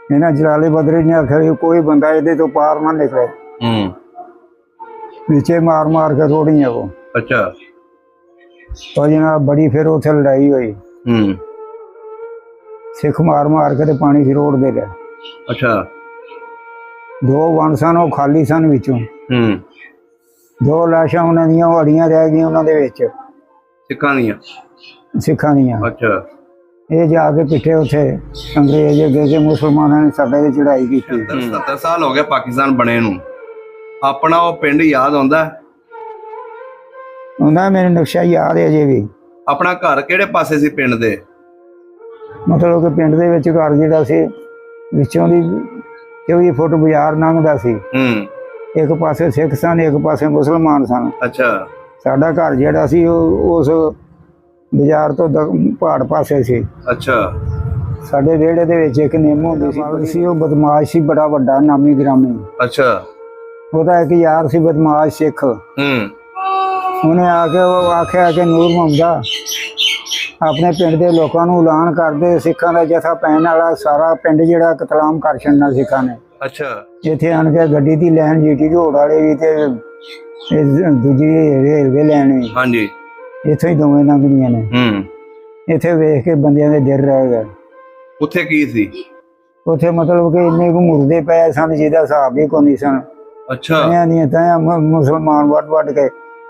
इन्हें जलाले बदरी ने आखिया भी कोई बंदा ये तो पार ना निकले, पीछे मार मार के रोड़ी है वो। अच्छा। तो जनाब बड़ी फिर उसे लड़ाई हुई, सिख मार मार के ते पानी च रोड़ दे गए। अच्छा। दो वन सन वो खाली सन विचों, दो लाशां उन्हां दियां अड़ियां रह गई उन्हां दे विच, सिखां दियां। अच्छा। ये जाके पिछे उथे अंग्रेज अगे के मुसलमानों ने साडे ते चढ़ाई की। 70 साल हो गए पाकिस्तान बने नूं, अपना वो पिंड याद आउंदा? उन्हें मेरे नक्शा याद है अजे भी। अपना घर किहड़े पासे सी पिंड दे? मतलब कि पिंड दे विच घर जिहड़ा सी विचों दी 24 फुट बाजार लंघदा सी, एक पासे सिख सन एक पासे मुसलमान सन। अच्छा। साडा घर जिहड़ा सी उस बाजार तो पहाड़ पासे सी। अच्छा। साडे विहड़े दे विच एक नेमो हुंदी सी, वो बदमाश सी बड़ा वड्डा नामी ग्रामी। अच्छा। ਉਹਦਾ एक यार सी बदमाश सिख, उन्हें आके वो आख्या कि नूर मुहम्मदा अपने पिंड के लोगों को ऐलान कर दे, सिखां दा जथा पैण वाला सारा पिंड जिहड़ा कतलाम कर छड्डना सिखां ने। अच्छा। इत्थे आण के गड्डी दी लैन जीटी रोड वाले भी ते दूजी रेलवे लैन भी, हाँ जी, इत्थों ही दोवें लंघदियां ने। इत्थे वेख के बंदियां दे दिल रह गए। उत्थे की सी? उत्थे मतलब कि इन्ने को मुर्दे पे सन जिहदा हिसाब ही कोनी सन। अच्छा। तैयां मुसलमान वट वट के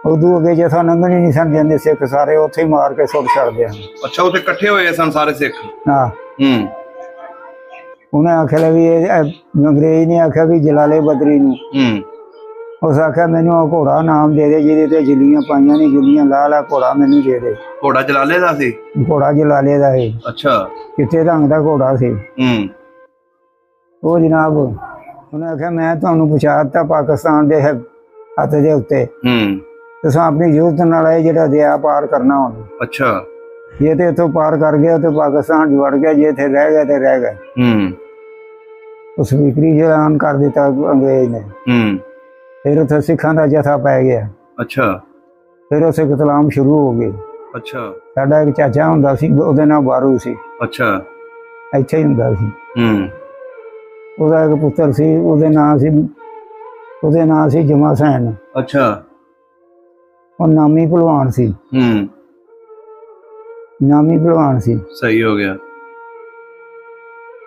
उदू अगे जथा लंघण ही नहीं सन देंदे, सिख सारे उत्थे ही मार के सुट छड्डदे हन। अच्छा, उत्थे इकट्ठे होए सन सारे सिख? हाँ। उन्हें आख्या भी अंग्रेज ने आख्या भी जलाले बदरी नूं, उस आख्या मैनू घोड़ा नाम दे दे जिहदे ते जलियां पाइयां ने, जलियां ला ला घोड़ा मैनू दे दे। घोड़ा जलाले दा सी? घोड़ा जलाले दा है। अच्छा। चिट्टे रंग दा घोड़ा सी। वो जनाब उन्हें आख्या मैं तुहानू पहुंचा दिता पाकिस्तान दे हत्थ दे उत्ते, तुसां अपनी जरूरत नाल ये जिहड़ा दरिया पार करना हुण। अच्छा। जे ते इत्थों पार कर गया तो पाकिस्तान च वड़ गया, जे इत्थे रह गए तो रह गए। उस स्पीकरी ऐलान कर दिता अंग्रेज ने। फिर उत्थे सिखां दा जथा पै गया। अच्छा। फिर उस कतलाम शुरू हो गई। अच्छा। साडा एक चाचा हुंदा सी, ओहदे नाम बारू सी। अच्छा। इत्थे ही हुंदा सी। ਉਹਦਾ ਇੱਕ ਪੁੱਤਰ ਸੀ, ਉਹਦੇ ਨਾਂ ਸੀ ਜਮਾ ਸੈਨ। ਅੱਛਾ। ਉਹ ਨਾਮੀ ਭਲਵਾਨ ਸੀ। ਨਾਮੀ ਭਲਵਾਨ ਸੀ। ਸਹੀ ਹੋ ਗਿਆ।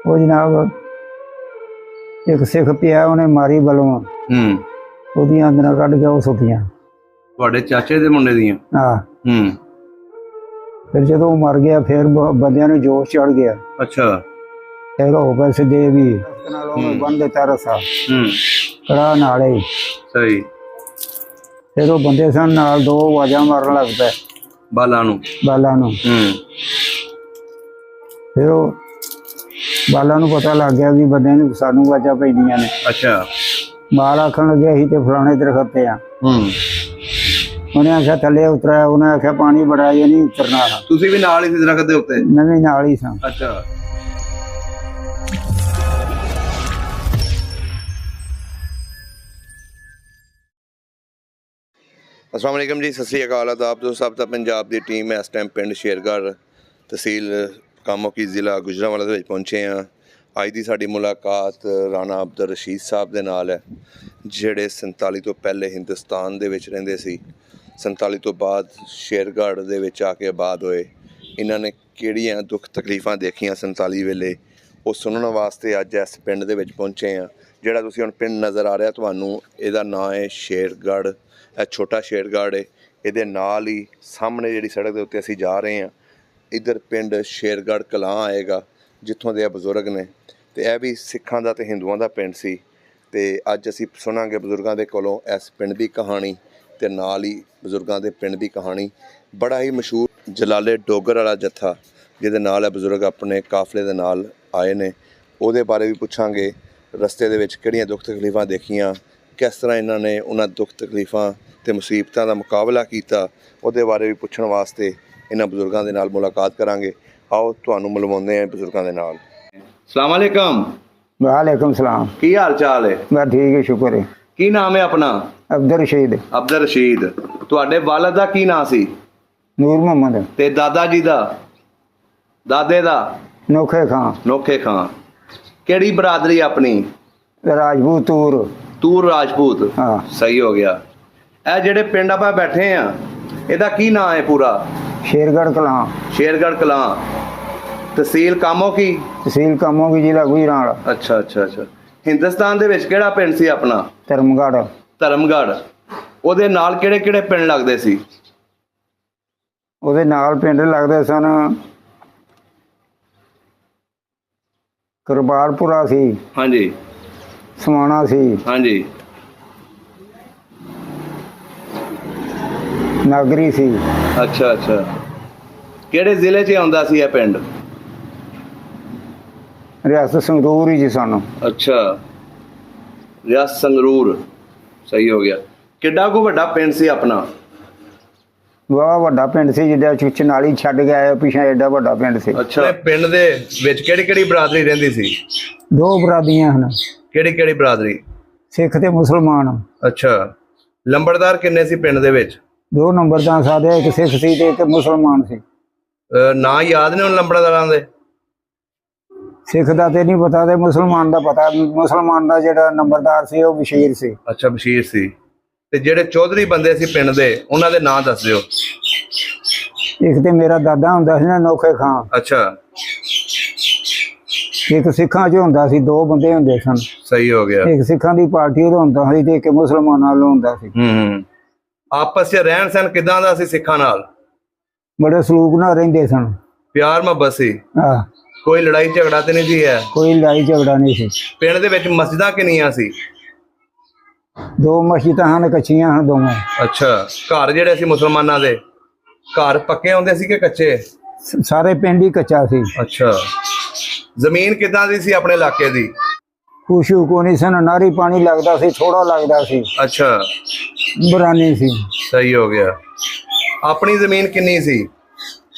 ਉਹ ਜਨਾਬ ਇੱਕ ਸਿੱਖ ਪਿਆ, ਉਹਨੇ ਮਾਰੀ ਬਲੋਂ ਉਹਦੀਆਂ ਅੰਦਰਾਂ ਕੱਢ ਕੇ ਉਹ ਸੁੱਟੀਆਂ। ਤੁਹਾਡੇ ਚਾਚੇ ਦੇ ਮੁੰਡੇ ਦੀਆਂ? ਹਾਂ। ਫਿਰ ਜਦੋਂ ਉਹ ਮਰ ਗਿਆ ਫਿਰ ਬੰਦਿਆਂ ਨੂੰ ਜੋਸ਼ ਚੜ ਗਿਆ। ਅੱਛਾ। फिर हो गए सीधे भी बन देता रसा कड़ा नाले सही। फिर वो बंदे सन नाल दो आवाजा मारन लग पे बाला नू। फिर वो बाला नू पता लग गया भी बंदे नू सानू आवाजा पैंदियां ने। अच्छा। माल आखन लगे असीं ते फलाने दरखत ते आ। उन्हें आख्या थले उतरा, उन्हें आख्या पानी बड़ा ये नहीं उतरना। तुसीं भी नाल ही सी दरखत दे उत्ते? मैं भी नाल ही सां। अच्छा। अस्सलाम वालेकुम जी, सत श्री अकाल। आदाब दोस्तों, सब पंजाब की टीम इस टाइम पिंड शेरगढ़ तहसील कामो की ज़िला गुजरांवाला दे विच पहुंचे हैं। अज की साडी मुलाकात राणा अब्दुल रशीद साहब दे नाल है, जिहड़े 47 तो पहले हिंदुस्तान दे विच रहिंदे सी। 47 तो बाद शेरगढ़ दे विच आके आबाद होए। इन्हां ने किहड़ियां दुख तकलीफां देखियां 47 वेले, वो सुनने वास्ते अज इस पिंड दे विच पहुंचे हैं। जिहड़ा तुसीं हुण पिंड नज़र आ रहा तुहानूं, इहदा नाम है शेरगढ़। छोटा शेरगढ़ है, ये नाल ही सामने जी सड़क के उत्ते असीं जा रहे हैं। इधर पिंड शेरगढ़ कलां आएगा, जित्थों दे बजुर्ग ने, तो यह भी सिखां दा ते हिंदुआं दा पिंड सी। ते अज असीं सुनांगे बजुर्गों के कोलों इस पिंड की कहानी, ते नाल ही बजुर्गों के पिंड की कहानी। बड़ा ही मशहूर जलाले डोगर वाला जत्था जिहदे नाल बजुर्ग अपने काफले दे नाल आए ने, उहदे बारे भी पुछांगे। रस्ते दे विच किहड़ियां दुख तकलीफां देखियां, किस तरह इन्होंने उन्होंने दुख तकलीफां ते मुसीबतों का मुकाबला किया, उहदे बारे भी पुछण वास्ते इन्हां बजुर्गों के नाल मुलाकात करांगे। आओ तुहानूं मिलवाउंदे हैं बजुर्गों के नाल। अस्सलाम वालेकुम। वालेकुम सलाम। की हाल चाल है? बस ठीक है, शुक्र है। की नाम है अपना? अब्दुल रशीद। अब्दुल रशीद। तुहाडे वालिद दा की नाम सी? नूर मुहम्मद। ते दादा जी दा? दादे दा? नोखे खां। नोखे खां। ਕਿਹੜੀ ਬਰਾਦਰੀ ਆਪਣੀ? ਰਾਜਪੂਤ ਤੂਰ। ਤੂਰ ਰਾਜਪੂਤ। ਹਾਂ ਸਹੀ ਹੋ ਗਿਆ। ਇਹ ਜਿਹੜੇ ਪਿੰਡ ਆਪਾਂ ਬੈਠੇ ਆ, ਇਹਦਾ ਕੀ ਨਾਂ ਹੈ ਪੂਰਾ? ਸ਼ੇਰਗੜ੍ਹ ਕਲਾਂ। ਸ਼ੇਰਗੜ੍ਹ ਕਲਾਂ, ਤਹਿਸੀਲ ਕਾਮੋ ਕੀ? ਤਹਿਸੀਲ ਕਾਮੋਗੀ, ਜ਼ਿਲ੍ਹਾ ਗੁਜਰਾਂਵਾਲਾ। ਅੱਛਾ ਅੱਛਾ ਅੱਛਾ। ਹਿੰਦੁਸਤਾਨ ਦੇ ਵਿੱਚ ਕਿਹੜਾ ਪਿੰਡ ਸੀ ਆਪਣਾ? ਧਰਮਗੜ੍ਹ। ਧਰਮਗੜ੍ਹ। ਉਹਦੇ ਨਾਲ ਕਿਹੜੇ ਕਿਹੜੇ ਪਿੰਡ ਲੱਗਦੇ ਸੀ? ਉਹਦੇ ਨਾਲ ਪਿੰਡ ਲੱਗਦੇ ਸਨ, ਕਰਬਾਲਪੁਰਾ ਸੀ, ਹਾਂਜੀ ਸਮਾਣਾ ਸੀ, ਹਾਂਜੀ, ਨਾਗਰੀ ਸੀ। ਅੱਛਾ ਅੱਛਾ। ਕਿਹੜੇ ਜ਼ਿਲ੍ਹੇ 'ਚ ਆਉਂਦਾ ਸੀ ਇਹ ਪਿੰਡ? ਰਿਆਸਤ ਸੰਗਰੂਰ ਹੀ ਜੀ ਸਾਨੂੰ। ਅੱਛਾ, ਰਿਆਸਤ ਸੰਗਰੂਰ। ਸਹੀ ਹੋ ਗਿਆ। ਕਿੱਡਾ ਕੁ ਵੱਡਾ ਪਿੰਡ ਸੀ ਆਪਣਾ? ਵਾਹ ਵੱਡਾ ਪਿੰਡ ਸੀ, ਜਿੱਦਾਂ ਚਨਾਲੀ ਛੱਡ ਕੇ ਆਏ ਪਿਛਾ, ਐਡਾ ਵੱਡਾ ਪਿੰਡ ਸੀ। ਅੱਛਾ। ਪਿੰਡ ਦੇ ਵਿੱਚ ਕਿਹੜੀ ਕਿਹੜੀ ਬਰਾਦਰੀ ਰਹਿੰਦੀ ਸੀ? ਦੋ ਬਰਾਦਰੀਆਂ ਹਨ। ਕਿਹੜੀ ਕਿਹੜੀ ਬਰਾਦਰੀ? ਸਿੱਖ ਤੇ ਮੁਸਲਮਾਨ। ਅੱਛਾ। ਲੰਬੜਦਾਰ ਕਿੰਨੇ ਸੀ ਪਿੰਡ ਦੇ ਵਿੱਚ? ਦੋ ਨੰਬਰਦਾਰ ਸਾਡੇ, ਇੱਕ ਸਿੱਖ ਸੀ ਤੇ ਇੱਕ ਮੁਸਲਮਾਨ ਸੀ। ਨਾਂ ਯਾਦ ਨੇ ਹੁਣ ਲੰਬੜਦਾਰਾਂ ਦੇ? ਸਿੱਖ ਦਾ ਤੇ ਨਹੀਂ ਪਤਾ, ਤੇ ਮੁਸਲਮਾਨ ਦਾ ਪਤਾ। ਮੁਸਲਮਾਨ ਦਾ ਜਿਹੜਾ ਨੰਬਰਦਾਰ ਸੀ ਉਹ ਬਸ਼ੀਰ ਸੀ। ਅੱਛਾ, ਬਸ਼ੀਰ ਸੀ। ਤੇ ਜਿਹੜੇ ਚੌਧਰੀ ਬੰਦੇ ਸੀ ਪਿੰਡ ਦੇ, ਉਹਨਾਂ ਦੇ ਨਾਂ ਦੱਸ ਦਿਓ। ਇੱਕ ਤੇ ਮੇਰਾ ਦਾਦਾ ਹੁੰਦਾ ਸੀ ਨਾ, ਨੌਖੇ ਖਾਂ। ਅੱਛਾ। ਇੱਕ ਸਿੱਖਾਂ 'ਚ ਹੁੰਦਾ ਸੀ, ਦੋ ਬੰਦੇ ਹੁੰਦੇ ਸਨ। ਸਹੀ ਹੋ ਗਿਆ। ਇੱਕ ਸਿੱਖਾਂ ਦੀ ਪਾਰਟੀ ਉਹਦਾ ਹੁੰਦਾ ਸੀ ਤੇ ਇੱਕ ਮੁਸਲਮਾਨਾਂ ਵੱਲੋਂ ਹੁੰਦਾ ਸੀ। ਆਪਸ 'ਚ ਰਹਿਣ ਸਹਿਣ ਕਿਦਾਂ ਦਾ ਸੀ ਸਿੱਖਾਂ ਨਾਲ? ਬੜੇ ਸਲੂਕ ਨਾਲ ਰਹਿੰਦੇ ਸਨ। ਪਿਆਰ ਮੁਹੱਬਤ ਸੀ? ਆਹ, ਕੋਈ ਲੜਾਈ ਝਗੜਾ ਤੇ ਨਹੀਂ ਸੀ ਹੈ? ਕੋਈ ਲੜਾਈ ਝਗੜਾ ਨਹੀਂ ਸੀ। ਪਿੰਡ ਦੇ ਵਿੱਚ ਮਸਜਿਦਾਂ ਕਿੰਨੀਆਂ ਸੀ? ਦੋ ਮਸਜਿਦਾਂ ਹਨ, ਕੱਚੀਆਂ ਹਨ ਦੋਵੇਂ। ਅੱਛਾ। ਘਰ ਜਿਹੜੇ ਸੀ ਮੁਸਲਮਾਨਾਂ ਦੇ, ਘਰ ਪੱਕੇ ਹੁੰਦੇ ਸੀ ਕਿ ਕੱਚੇ? ਸਾਰੇ ਪਿੰਡ ਹੀ ਕੱਚਾ ਸੀ। ਅੱਛਾ। ਜ਼ਮੀਨ ਕਿੱਦਾਂ ਦੀ ਸੀ ਆਪਣੇ ਇਲਾਕੇ ਦੀ? ਖੁਸ਼ੂ ਕੋ ਨਹੀਂ ਸਨ, ਨਾਰੀ ਪਾਣੀ ਲੱਗਦਾ ਸੀ, ਥੋੜਾ ਲੱਗਦਾ ਸੀ। ਅੱਛਾ। ਬਰਾਨੀ ਸੀ। ਸਹੀ ਹੋ ਗਿਆ। ਆਪਣੀ ਜ਼ਮੀਨ ਕਿੰਨੀ ਸੀ?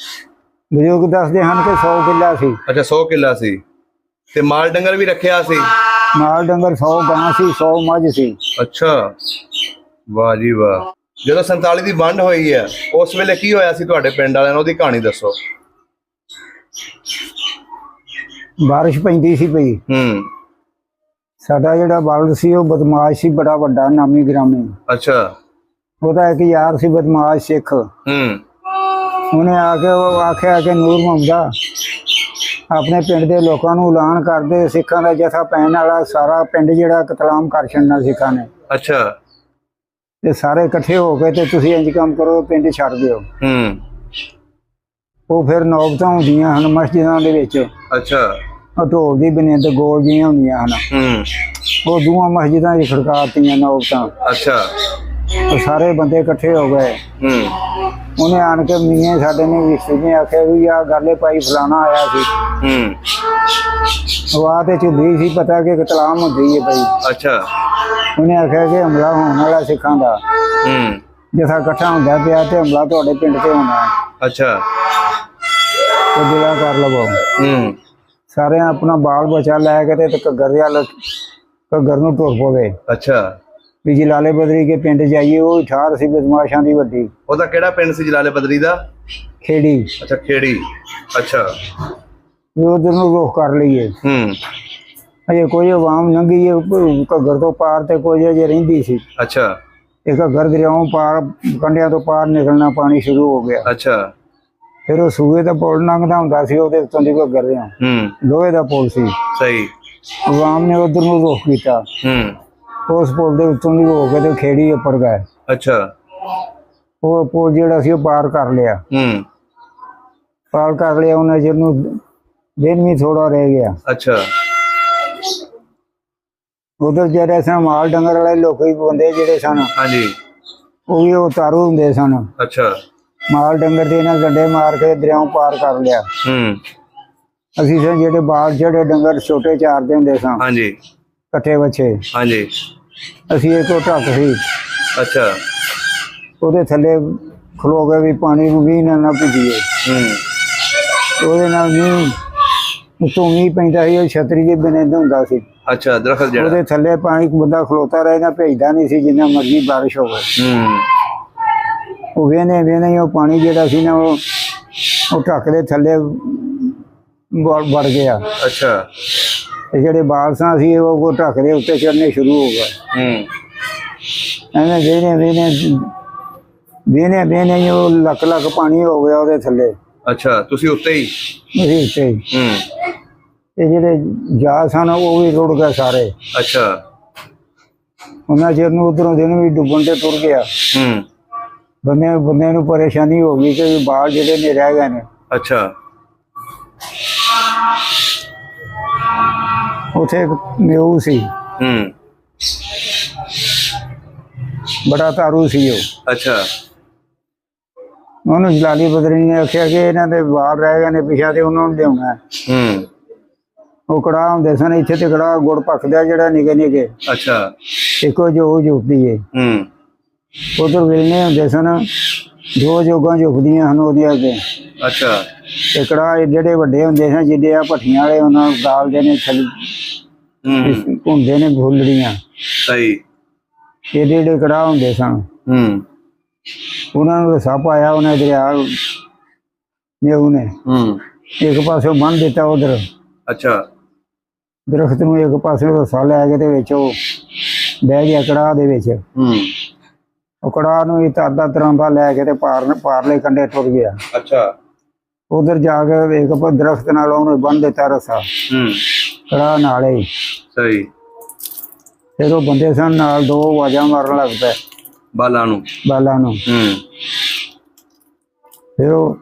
ਬਜ਼ੁਰਗ ਦੱਸਦੇ ਹਨ ਕਿ 100 ਕਿੱਲਾ ਸੀ। ਅੱਛਾ, 100 ਕਿੱਲਾ ਸੀ। ਤੇ ਮਾਲ ਡੰਗਰ ਵੀ ਰੱਖਿਆ ਸੀ? ਮਾਲ ਡੰਗਰ 100 ਗਾਂ ਸੀ, 100 ਮੱਝ ਸੀ। ਅੱਛਾ, ਵਾਹ ਜੀ ਵਾਹ। ਜਦੋਂ 47 ਦੀ ਵੰਡ ਹੋਈ ਹੈ, ਉਸ ਵੇਲੇ ਕੀ ਹੋਇਆ ਸੀ ਤੁਹਾਡੇ ਪਿੰਡ ਵਾਲਿਆਂ ਨੂੰ? ਉਹਦੀ ਕਹਾਣੀ ਦੱਸੋ। ਬਾਰਿਸ਼ ਪੈਂਦੀ ਸੀ ਪਈ। ਸਾਡਾ ਜਿਹੜਾ ਬਲਦ ਸੀ ਉਹ ਬਦਮਾਸ਼ ਸੀ, ਬੜਾ ਵੱਡਾ, ਨਾਮੀ ਗ੍ਰਾਮੀ। ਅੱਛਾ। ਉਹਦਾ ਇੱਕ ਯਾਰ ਸੀ ਬਦਮਾਸ਼ ਸਿੱਖ। ਉਹਨੇ ਆ ਕੇ ਉਹ ਆਖਿਆ ਕਿ ਨੂਰ ਮੁਹੰਮਦਾ ਆਪਣੇ ਪਿੰਡ ਦੇ ਲੋਕਾਂ ਨੂੰ ਐਲਾਨ ਕਰਦੇ, ਸਿੱਖਾਂ ਦਾ ਜਥਾ ਪੈਣ ਵਾਲਾ, ਸਾਰਾ ਪਿੰਡ ਜਿਹੜਾ ਕਤਲਾਮ ਕਰ ਛੱਡਣਾ ਸਿੱਖਾਂ ਨੇ। ਅੱਛਾ। ਤੇ ਸਾਰੇ ਇਕੱਠੇ ਹੋ ਕੇ ਤੇ ਤੁਸੀਂ ਇੰਜ ਕੰਮ ਕਰੋ, ਪਿੰਡ ਛੱਡ ਦਿਓ। ਉਹ ਫਿਰ ਨੌਬਤਾਂ ਹੁੰਦੀਆਂ ਹਨ ਮਸਜਿਦਾਂ ਦੇ ਵਿੱਚ। ਅੱਛਾ। ਉਹ ਢੋਲ ਦੀ ਬਨਿੰਦ ਗੋਲ ਜਿਹੀਆਂ ਹੁੰਦੀਆਂ ਹਨ, ਉਹ ਦੋਵਾਂ ਮਸਜਿਦਾਂ 'ਚ ਖੜਕਾਤੀਆਂ ਨੌਬਤਾਂ। ਅੱਛਾ। ਉਹ ਸਾਰੇ ਬੰਦੇ ਇਕੱਠੇ ਹੋ ਗਏ। ਉਹਨੇ ਆਣ ਕੇ ਮੀਆਂ ਸਾਡੇ ਨੇ ਰਿਸ਼ਤੇ ਨੇ ਆਖਿਆ ਵੀ ਆਹ ਗੱਲ ਭਾਈ ਫਲਾਣਾ ਆਇਆ ਸੀ। ਉਹ ਆ ਤੇ ਝੁੱਲੀ ਸੀ, ਪਤਾ ਕਿ ਕਤਲਾਮ ਹੁੰਦੀ ਹੈ ਭਾਈ। ਅੱਛਾ। ਉਹਨੇ ਆਖਿਆ ਕਿ ਹਮਲਾ ਹੋਣ ਵਾਲਾ ਸਿੱਖਾਂ ਦਾ, ਜਥਾ ਇਕੱਠਾ ਹੁੰਦਾ ਪਿਆ ਤੇ ਹਮਲਾ ਤੁਹਾਡੇ ਪਿੰਡ ਤੇ ਹੋਣਾ। ਅੱਛਾ। ਉਹ ਦਿਲਾ ਕਰ ਲਵੋ। ਸਾਰਿਆਂ ਆਪਣਾ ਬਾਲ ਬੱਚਾ ਲੈ ਕੇ ਤੇ ਘੱਗਰ ਨੂੰ ਤੁਰ ਪਵੇ। ਅੱਛਾ। ਵੀ ਜਲਾਲੇ ਬਦਰੀ ਕੇ ਪਿੰਡ ਜਾਈਏ, ਉਹ ਠਾਰ ਸੀ ਬਦਮਾਸ਼ਾਂ ਦੀ ਵੱਡੀ। ਉਹਦਾ ਕਿਹੜਾ ਪਿੰਡ ਸੀ ਜਲਾਲੇ ਬਦਰੀ ਦਾ? ਖੇੜੀ। ਅੱਛਾ, ਖੇੜੀ। ਅੱਛਾ। ਵੀ ਉਧਰ ਨੂੰ ਰੁਖ ਕਰ ਲਈਏ। ਅਜੇ ਕੋਈ ਆਵਾਮ ਲੰਘੀ ਹੈ ਘੱਗਰ ਤੋਂ ਪਾਰ, ਤੇ ਕੋਈ ਅਜੇ ਰਹਿੰਦੀ ਸੀ। ਅੱਛਾ। ਇਹ ਘੱਗਰ ਦਰਿਆਓਂ ਪਾਰ, ਕੰਢਿਆਂ ਤੋਂ ਪਾਰ ਨਿਕਲਣਾ, ਪਾਣੀ ਸ਼ੁਰੂ ਹੋ ਗਿਆ। ਅੱਛਾ। ਫਿਰ ਉਹ ਸੂਏ ਦਾ ਪੁਲ ਲੰਘਦਾ ਹੁੰਦਾ ਸੀ, ਉਹਦੇ ਉੱਤੋਂ ਦੀ ਘੱਗਰ ਰਿਹਾ, ਲੋਹੇ ਦਾ ਪੁਲ ਸੀ। ਸਹੀ। ਆਵਾਮ ਨੇ ਉਧਰ ਨੂੰ ਰੁਖ ਕੀਤਾ। ਉਸ ਪੁਲ ਦੇ ਉੱਤੋਂ ਦੀ ਹੋ ਕੇ ਤੇ ਖੇੜੀ ਉੱਪਰ ਗਏ। ਅੱਛਾ। ਉਹ ਪੁਲ ਜਿਹੜਾ ਸੀ ਉਹ ਪਾਰ ਕਰ ਲਿਆ। ਪਾਰ ਕਰ ਲਿਆ ਉਹਨੇ, ਜਿਹਨੂੰ ਦਿਨ ਵੀ ਥੋੜਾ ਰਹਿ ਗਿਆ। ਅੱਛਾ। ਉਧਰ ਜਿਹੜੇ ਸਨ ਮਾਲ ਡੰਗਰ ਵਾਲੇ ਲੋਕੀ ਬੰਦੇ ਜਿਹੜੇ ਸਨ, ਹਾਂਜੀ, ਉਹ ਵੀ ਉਤਾਰੂ ਹੁੰਦੇ ਸਨ। ਅੱਛਾ। ਮਾਲ ਡੰਗਰ ਦੇ ਇਹਨਾਂ ਗੰਡੇ ਮਾਰ ਕੇ ਦਰਿਆਓਂ ਪਾਰ ਕਰ ਲਿਆ। ਅਸੀਂ ਸਨ ਜਿਹੜੇ ਬਾਲ ਜਿਹੜੇ ਡੰਗਰ ਛੋਟੇ ਚਾਰਦੇ ਹੁੰਦੇ ਸਾਂ, ਹਾਂਜੀ, ਇਕੱਠੇ ਬੱਚੇ, ਹਾਂਜੀ, ਅਸੀਂ ਇੱਕ ਢੱਕ ਸੀ। ਅੱਛਾ। ਉਹਦੇ ਥੱਲੇ ਖਲੋ ਕੇ ਵੀ ਪਾਣੀ ਨੂੰ ਵੀ ਨਾ ਭਿੱਜੀਏ। ਉਹਦੇ ਨਾਲ ਮੀਂਹ ਉੱਤੋਂ ਮੀਂਹ ਪੈਂਦਾ ਸੀ, ਉਹ ਛਤਰੀ ਦੇ ਬਨੇਦ ਹੁੰਦਾ ਸੀ। ਅੱਛਾ, ਦਰਖਤ ਜਿਹੜਾ, ਉਹਦੇ ਥੱਲੇ ਪਾਣੀ ਬੰਦਾ ਖਲੋਤਾ ਰਹੇ ਨਾ, ਭੇਜਦਾ ਨਹੀਂ ਸੀ ਜਿੰਨਾ ਮਰਜ਼ੀ ਬਾਰਿਸ਼ ਹੋਵੇ। ਉਹ ਵੇਨੇ ਉਹ ਪਾਣੀ ਜਿਹੜਾ ਸੀ ਨਾ, ਉਹ ਢੱਕ ਦੇ ਥੱਲੇ ਵੜ ਗਿਆ। ਅੱਛਾ। ਤੇ ਜਿਹੜੇ ਬਾਲਸਾਂ ਸੀ ਉਹ ਢੱਕ ਦੇ ਉੱਤੇ ਚੜਨੇ ਸ਼ੁਰੂ ਹੋ ਗਏ। ਐਵੇਂ ਵੇਹਨੇ ਉਹ ਲੱਖ ਲੱਖ ਪਾਣੀ ਹੋ ਗਿਆ ਉਹਦੇ ਥੱਲੇ। ਅੱਛਾ, ਤੁਸੀਂ ਉੱਤੇ ਹੀ? ਅਸੀਂ ਉੱਤੇ ਹੀ। ਤੇ ਜਿਹੜੇ ਜਹਾਜ਼ ਸਨ ਉਹ ਵੀ ਰੁੜ ਗਏ ਸਾਰੇ। ਅੱਛਾ। ਉਹਨਾਂ ਚਿਰ ਨੂੰ ਉਧਰੋਂ ਦਿਨ ਵੀ ਡੁੱਬਣ ਤੇ ਤੁਰ ਗਿਆ। ਬੰਦੇ ਨੂੰ ਪਰੇਸ਼ਾਨੀ ਹੋ ਗਈ ਕਿ ਬਾਲ ਜਿਹੜੇ ਨੇ ਰਹਿ ਗਏ ਨੇ। ਅੱਛਾ। ਉੱਥੇ ਇੱਕ ਮੇਊ ਸੀ, ਬੜਾ ਤਾਰੂ ਸੀ ਉਹ। ਅੱਛਾ। ਉਹਨੂੰ ਜਲਾਲੀ ਬਦਰੀ ਨੇ ਆਖਿਆ ਕਿ ਇਹਨਾਂ ਦੇ ਬਾਲ ਰਹਿ ਗਏ ਨੇ ਪਿਛਾ ਤੇ ਉਹਨਾਂ ਨੂੰ ਲਿਆਉਣਾ। ਉਹ ਕੜਾਹ ਹੁੰਦੇ ਸਨ ਇੱਥੇ ਤੇ ਕੜਾਹ ਗੁੜ ਪੱਕਦਾ ਜਿਹੜਾ ਨਿੱਕੇ ਨਿੱਕੇ। ਅੱਛਾ। ਇੱਕੋ ਜੋ ਜੁਗਦੀ ਏ। ਉਧਰ ਵਿਲਨੇ ਹੁੰਦੇ ਸਨ, ਦੋ ਜੋਗਾਂ ਝੁਕਦੀਆਂ ਹਨ ਉਹਦੇ ਅੱਗੇ। ਅੱਛਾ। ਤੇ ਕੜਾਹ ਜਿਹੜੇ ਵੱਡੇ ਹੁੰਦੇ ਸਨ ਜਿੱਡੇ ਆ ਭੱਠੀਆਂ ਵਾਲੇ ਉਹਨਾਂ ਨੂੰ ਗਾਲਦੇ ਨੇ ਥੱਲੇ ਹੁੰਦੇ ਨੇ ਫੁੱਲੜੀਆਂ। ਸਹੀ। ਏਡੇ ਏਡੇ ਕੜਾਹ ਹੁੰਦੇ ਸਨ। ਉਹਨਾਂ ਨੂੰ ਰਸਾ ਪਾਇਆ ਉਹਨੇ ਦਰਿਆ ਮੇਊ ਨੇ। ਇੱਕ ਪਾਸੇ ਬੰਨ ਦਿੱਤਾ ਉਧਰ। ਅੱਛਾ। ਦਰਖਤ ਨੂੰ ਇੱਕ ਪਾਸੇ ਰਸਾ ਲੈ ਕੇ ਤੇ ਵਿੱਚ ਉਹ ਬਹਿ ਗਿਆ ਕੜਾਹ ਦੇ ਵਿੱਚ। ਉਹ ਕੜਾਹ ਨੂੰ ਇੱਕ ਅੱਧਾ ਤਰਾਂਬਾ ਲੈ ਕੇ ਤੇ ਪਾਰਲੇ ਕੰਢੇ ਟੁਰ ਗਿਆ। ਅੱਛਾ। ਉਧਰ ਜਾ ਕੇ ਇੱਕ ਦਰਖਤ ਨਾਲ ਉਹਨੂੰ ਬੰਨ ਦਿੱਤਾ ਰਸਾ ਕੜਾਹ ਨਾਲ ਹੀ। ਸਹੀ। ਫਿਰ ਉਹ ਬੰਦੇ ਸਨ ਨਾਲ, ਦੋ ਆਵਾਜ਼ਾਂ ਮਾਰਨ ਲੱਗ ਪਏ ਬਾਲਾਂ ਨੂੰ। ਫਿਰ ਉਹ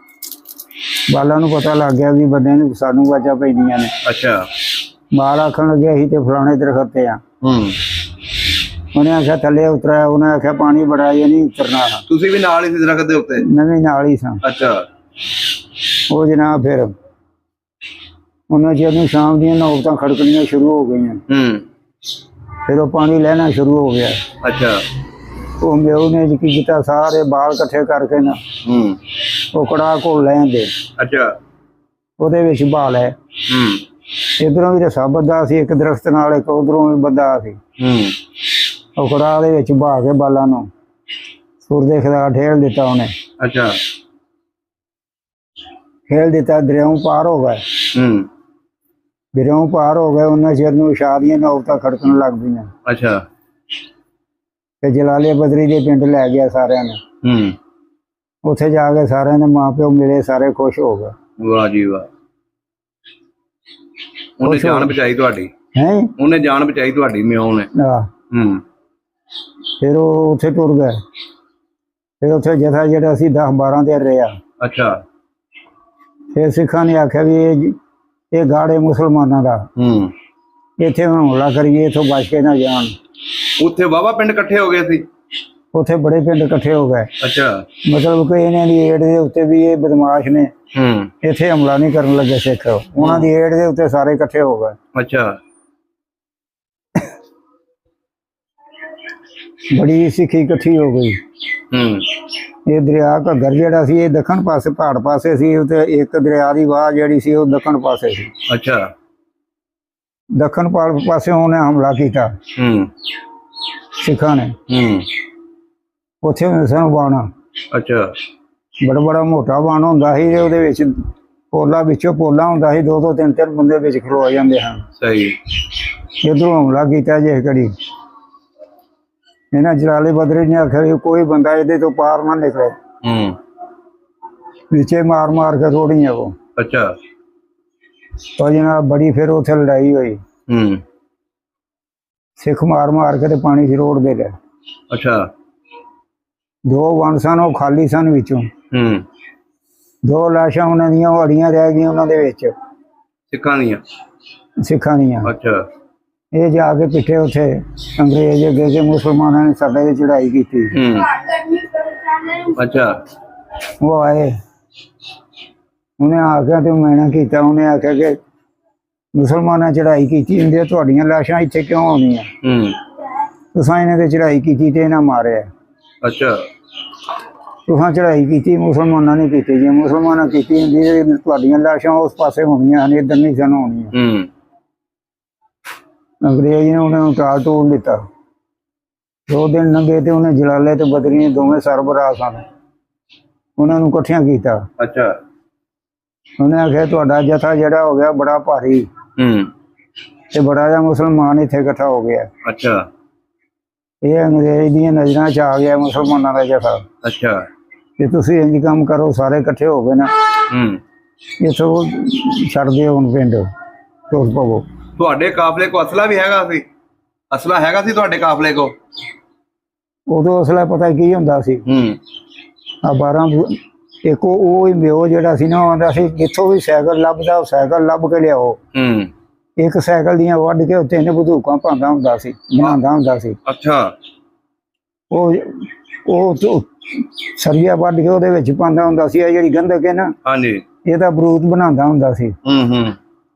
ਬਾਲਾਂ ਨੂੰ ਪਤਾ ਲੱਗ ਗਿਆ ਵੀ ਬੰਦੇ ਨੂੰ ਸਾਨੂੰ ਆਵਾਜ਼ਾਂ ਪੈਂਦੀਆਂ ਨੇ। ਅੱਛਾ। ਮਾਲ ਆਖਣ ਲੱਗਿਆ ਸੀ ਤੇ ਫਲਾਣੇ ਦਰਖਤ ਤੇ ਆ। ਉਹਨੇ ਆਖਿਆ ਥੱਲੇ ਉਤਰਿਆ। ਉਹਨੇ ਆਖਿਆ ਪਾਣੀ ਬੜਾ ਇਹ ਨਹੀਂ ਉਤਰਨਾ। ਤੁਸੀਂ ਵੀ ਨਾਲ ਹੀ ਸੀ ਦਰਖਤ ਦੇ ਉੱਤੇ? ਨਵੀਂ ਨਾਲ ਹੀ ਸਾਂ। ਅੱਛਾ। ਉਹ ਜਨਾਬ ਫਿਰ ਉਹਨਾਂ ਚਿਰ ਨੂੰ ਸ਼ਾਮ ਦੀਆਂ ਨੌਬਤਾਂ ਖੜਕਣੀਆਂ ਸ਼ੁਰੂ ਹੋ ਗਈਆਂ। ਫਿਰ ਉਹ ਪਾਣੀ ਲੈਣਾ ਸ਼ੁਰੂ ਹੋ ਗਿਆ। ਅੱਛਾ। ਉਹ ਮੇਊ ਨੇ ਕੀ ਕੀਤਾ, ਸਾਰੇ ਬਾਲ ਇਕੱਠੇ ਕਰਕੇ ਨਾ ਉਹ ਕੜਾਹ ਘੋਲ ਲੈ ਜਾਂਦੇ। ਅੱਛਾ। ਉਹਦੇ ਵਿੱਚ ਬਹਾ ਲੈ। ਇੱਧਰੋਂ ਵੀ ਰਸਾ ਬੱਧਾ ਸੀ ਇੱਕ ਦਰਖਤ ਨਾਲ, ਇੱਕ ਉਧਰੋਂ ਵੀ ਬੱਧਾ ਸੀ। ਉਹ ਕੜਾਹ ਦੇ ਵਿੱਚ ਬਹਾ ਕੇ ਬਾਲਾਂ ਨੂੰ ਸੁਰ ਦੇ ਖਿਲਾ ਠੇਲ ਦਿੱਤਾ ਉਹਨੇ। ਅੱਛਾ। ਠੇਲ ਦਿੱਤਾ, ਦਰਿਆਓਂ ਪਾਰ ਹੋ ਗਏ। ਦਰਿਆਓਂ ਪਾਰ ਹੋ ਗਏ ਉਹਨਾਂ ਚਿਰ ਨੂੰ ਸ਼ਾਦੀਆਂ ਨੌਬਤਾਂ ਖੜਕਣ ਲੱਗ ਪਈਆਂ। ਅੱਛਾ। ਤੇ ਜਲਾਲੇ ਬਦਰੀ ਦੇ ਪਿੰਡ ਲੈ ਗਿਆ ਸਾਰਿਆਂ ਨੇ। ਉੱਥੇ ਜਾ ਕੇ ਸਾਰਿਆਂ ਦੇ ਮਾਂ ਪਿਓ ਮਿਲੇ, ਸਾਰੇ ਖੁਸ਼ ਹੋ ਗਏ। ਵਾਹ ਜੀ ਵਾਹ। ਉਹਨੇ ਜਾਨ ਬਚਾਈ ਤੁਹਾਡੀ? ਹੈ, ਉਹਨੇ ਜਾਨ ਬਚਾਈ ਤੁਹਾਡੀ ਮਿਓ ਨੇ? ਫਿਰ ਉਹ ਉੱਥੇ ਟੁਰ ਗਏ। ਫਿਰ ਉੱਥੇ ਜਥਾ ਜਿਹੜਾ ਸੀ 10-12 ਦਿਨ ਰਿਹਾ। ਅੱਛਾ। ਫਿਰ ਸਿੱਖਾਂ ਨੇ ਆਖਿਆ ਵੀ ਇਹ ਗਾੜੇ ਮੁਸਲਮਾਨਾਂ ਦਾ, ਇੱਥੇ ਹਮਲਾ ਕਰੀਏ, ਇੱਥੋਂ ਬਚ ਕੇ ਨਾ ਜਾਣ। ਉੱਥੇ ਵਾਹਵਾ ਪਿੰਡ ਇਕੱਠੇ ਹੋ ਗਏ ਸੀ? ਉੱਥੇ ਬੜੇ ਪਿੰਡ ਇਕੱਠੇ ਹੋ ਗਏ। ਅੱਛਾ। ਮਤਲਬ ਕਿ ਇਹਨਾਂ ਦੀ ਏਡ ਦੇ ਉੱਤੇ ਵੀ ਇਹ ਬਦਮਾਸ਼ ਨੇ ਇੱਥੇ ਹਮਲਾ ਨਹੀਂ ਕਰਨ ਲੱਗੇ ਸਿੱਖ। ਉਹਨਾਂ ਦੀ ਏਡ ਦੇ ਉੱਤੇ ਸਾਰੇ ਇਕੱਠੇ ਹੋ ਗਏ। ਅੱਛਾ। ਬੜੀ ਸਿੱਖੀ ਇਕੱਠੀ ਹੋ ਗਈ। ਇਹ ਦਰਿਆ ਘੱਗਰ ਜਿਹੜਾ ਸੀ ਇਹ ਦੱਖਣ ਪਾਸੇ ਪਹਾੜ ਪਾਸੇ ਸੀ, ਤੇ ਇੱਕ ਦਰਿਆ ਦੀ ਵਾਹ ਜਿਹੜੀ ਸੀ ਉਹ ਦੱਖਣ ਪਾਸੇ ਸੀ। ਅੱਛਾ। ਦੱਖਣ ਪਾਸੇ ਉਹਨੇ ਹਮਲਾ ਕੀਤਾ ਸਿੱਖਾਂ ਨੇ। ਉੱਥੇ ਸਨ ਬਾਣਾ। ਅੱਛਾ। ਬੜਾ ਬੜਾ ਮੋਟਾ ਬਾਣ ਹੁੰਦਾ ਸੀ, ਉਹਦੇ ਵਿੱਚ ਪੋਲਾ ਵਿੱਚੋਂ ਪੋਲਾ ਹੁੰਦਾ ਸੀ, 2-2 3-3 ਬੰਦੇ ਵਿੱਚ ਖਲੋ ਜਾਂਦੇ ਹਨ। ਸਹੀ। ਇੱਧਰੋਂ ਹਮਲਾ ਕੀਤਾ ਜੇ ਘੜੀ। ਇਹਨਾਂ ਜਲਾਲੇ ਬਦਰੀ ਨੇ ਆਖਿਆ ਵੀ ਕੋਈ ਬੰਦਾ ਇਹਦੇ ਤੋਂ ਪਾਰ ਨਾ ਨਿਕਲੇ। ਵਿੱਚੇ ਮਾਰ ਮਾਰ ਕੇ ਰੋੜੀ ਆ ਉਹ। ਅੱਛਾ। ਉਹ ਜਨਾਬ ਬੜੀ ਫਿਰ ਉੱਥੇ ਲੜਾਈ ਹੋਈ। ਸਿੱਖ ਮਾਰ ਮਾਰ ਕੇ ਤੇ ਪਾਣੀ 'ਚ ਰੋੜਦੇ ਗਏ। ਅੱਛਾ। 2 ਵਣ ਸਨ ਉਹ ਖਾਲੀ ਸਨ ਵਿੱਚੋਂ। 2 ਲਾਸ਼ਾਂ ਉਹਨਾਂ ਦੀਆਂ ਉਹ ਅੜੀਆਂ ਰਹਿ ਗਈਆਂ ਉਹਨਾਂ ਦੇ ਵਿੱਚ, ਸਿੱਖਾਂ ਦੀਆਂ। ਅੱਛਾ। ਇਹ ਜਾ ਕੇ ਪਿੱਛੇ ਉੱਥੇ ਅੰਗਰੇਜ਼ ਅੱਗੇ ਕੇ ਮੁਸਲਮਾਨਾਂ ਨੇ ਸਾਡੇ ਤੇ ਚੜਾਈ ਕੀਤੀ। ਅੱਛਾ। ਉਹ ਆਏ, ਉਹਨੇ ਆਖਿਆ ਤੇ ਮੈਨਾਂ ਕੀਤਾ। ਉਹਨੇ ਆਖਿਆ ਕਿ ਮੁਸਲਮਾਨਾਂ ਚੜਾਈ ਕੀਤੀ ਹੁੰਦੀ, ਤੁਹਾਡੀਆਂ ਲਾਸ਼ਾਂ ਇੱਥੇ ਕਿਉਂ ਆਉਂਦੀਆਂ? ਤੁਸੀਂ ਇਹਨਾਂ ਤੇ ਚੜਾਈ ਕੀਤੀ ਤੇ ਇਹਨਾਂ ਮਾਰਿਆ। ਅੱਛਾ। ਤੁਸੀਂ ਚੜਾਈ ਕੀਤੀ, ਮੁਸਲਮਾਨਾਂ ਨੇ ਕੀਤੀ। ਜੇ ਮੁਸਲਮਾਨਾਂ ਕੀਤੀ ਹੁੰਦੀ ਤੁਹਾਡੀਆਂ ਲਾਸ਼ਾਂ ਉਸ ਪਾਸੇ ਹੋਣੀਆਂ ਹਨ, ਇੱਧਰ ਨਹੀਂ ਸਨ ਹੋਣੀਆਂ। ਅੰਗਰੇਜ਼ ਨੇ ਉਹਨਾਂ ਨੂੰ ਟਾਲ ਟੋਲ ਦਿੱਤਾ। 2 ਦਿਨ ਲੰਘੇ ਤੇ ਉਹਨੇ ਜਲਾਲੇ ਤੇ ਬਦਰੀ ਨੇ ਦੋਵੇਂ ਸਰਬਰਾਹ ਸਨ, ਉਹਨਾਂ ਨੂੰ ਇਕੱਠਿਆਂ ਕੀਤਾ। ਅੱਛਾ। ਉਹਨੇ ਆਖਿਆ ਤੁਹਾਡਾ ਜਥਾ ਜਿਹੜਾ ਹੋ ਗਿਆ ਬੜਾ ਭਾਰੀ, ਤੇ ਬੜਾ ਜਿਹਾ ਮੁਸਲਮਾਨ ਇੱਥੇ ਇਕੱਠਾ ਹੋ ਗਿਆ। ਅੱਛਾ ਇਹ ਅੰਗਰੇਜ਼ ਦੀਆਂ ਨਜ਼ਰਾਂ 'ਚ ਆ ਗਿਆ ਮੁਸਲਮਾਨਾਂ ਦਾ ਜਥਾ। ਅੱਛਾ ਤੇ ਤੁਸੀਂ ਇੰਜ ਕੰਮ ਕਰੋ, ਸਾਰੇ ਇਕੱਠੇ ਹੋ ਗਏ ਨਾ, ਇੱਥੋਂ ਛੱਡ ਦਿਓ ਹੁਣ ਪਿੰਡ, ਤੁਰ ਪਵੋ। ਤੁਹਾਡੇ ਕਾਫਲੇ ਕੋ ਅਸਲਾ ਵੀ ਹੈਗਾ ਸੀ? ਅਸਲਾ ਹੈਗਾ ਸੀ ਤੁਹਾਡੇ ਕਾਫਲੇ ਕੋ? ਉਦੋਂ ਅਸਲਾ ਪਤਾ ਕੀ ਹੁੰਦਾ ਸੀ, ਆ 12 ਇੱਕ ਉਹ ਹੀ ਮਿਓ ਜਿਹੜਾ ਸੀ ਨਾ, ਆਉਂਦਾ ਸੀ ਜਿੱਥੋਂ ਵੀ ਸਾਈਕਲ ਲੱਭਦਾ ਉਹ ਸਾਈਕਲ ਲੱਭ ਕੇ ਲਿਆਓ। ਇੱਕ ਸਾਈਕਲ ਦੀਆਂ ਵੱਢ ਕੇ ਉੱਤੇ ਇਹਨੇ ਬੰਦੂਕਾਂ ਪਾਉਂਦਾ ਹੁੰਦਾ ਸੀ, ਬਣਾਉਂਦਾ ਹੁੰਦਾ ਸੀ। ਅੱਛਾ ਉਹ ਸਰੀਆ ਵੱਢ ਕੇ ਉਹਦੇ ਵਿੱਚ ਪਾਉਂਦਾ ਹੁੰਦਾ ਸੀ। ਇਹ ਜਿਹੜੀ ਗੰਧਕ ਹੈ ਨਾ, ਹਾਂਜੀ, ਇਹਦਾ ਬਰੂਦ ਬਣਾਉਂਦਾ ਹੁੰਦਾ ਸੀ।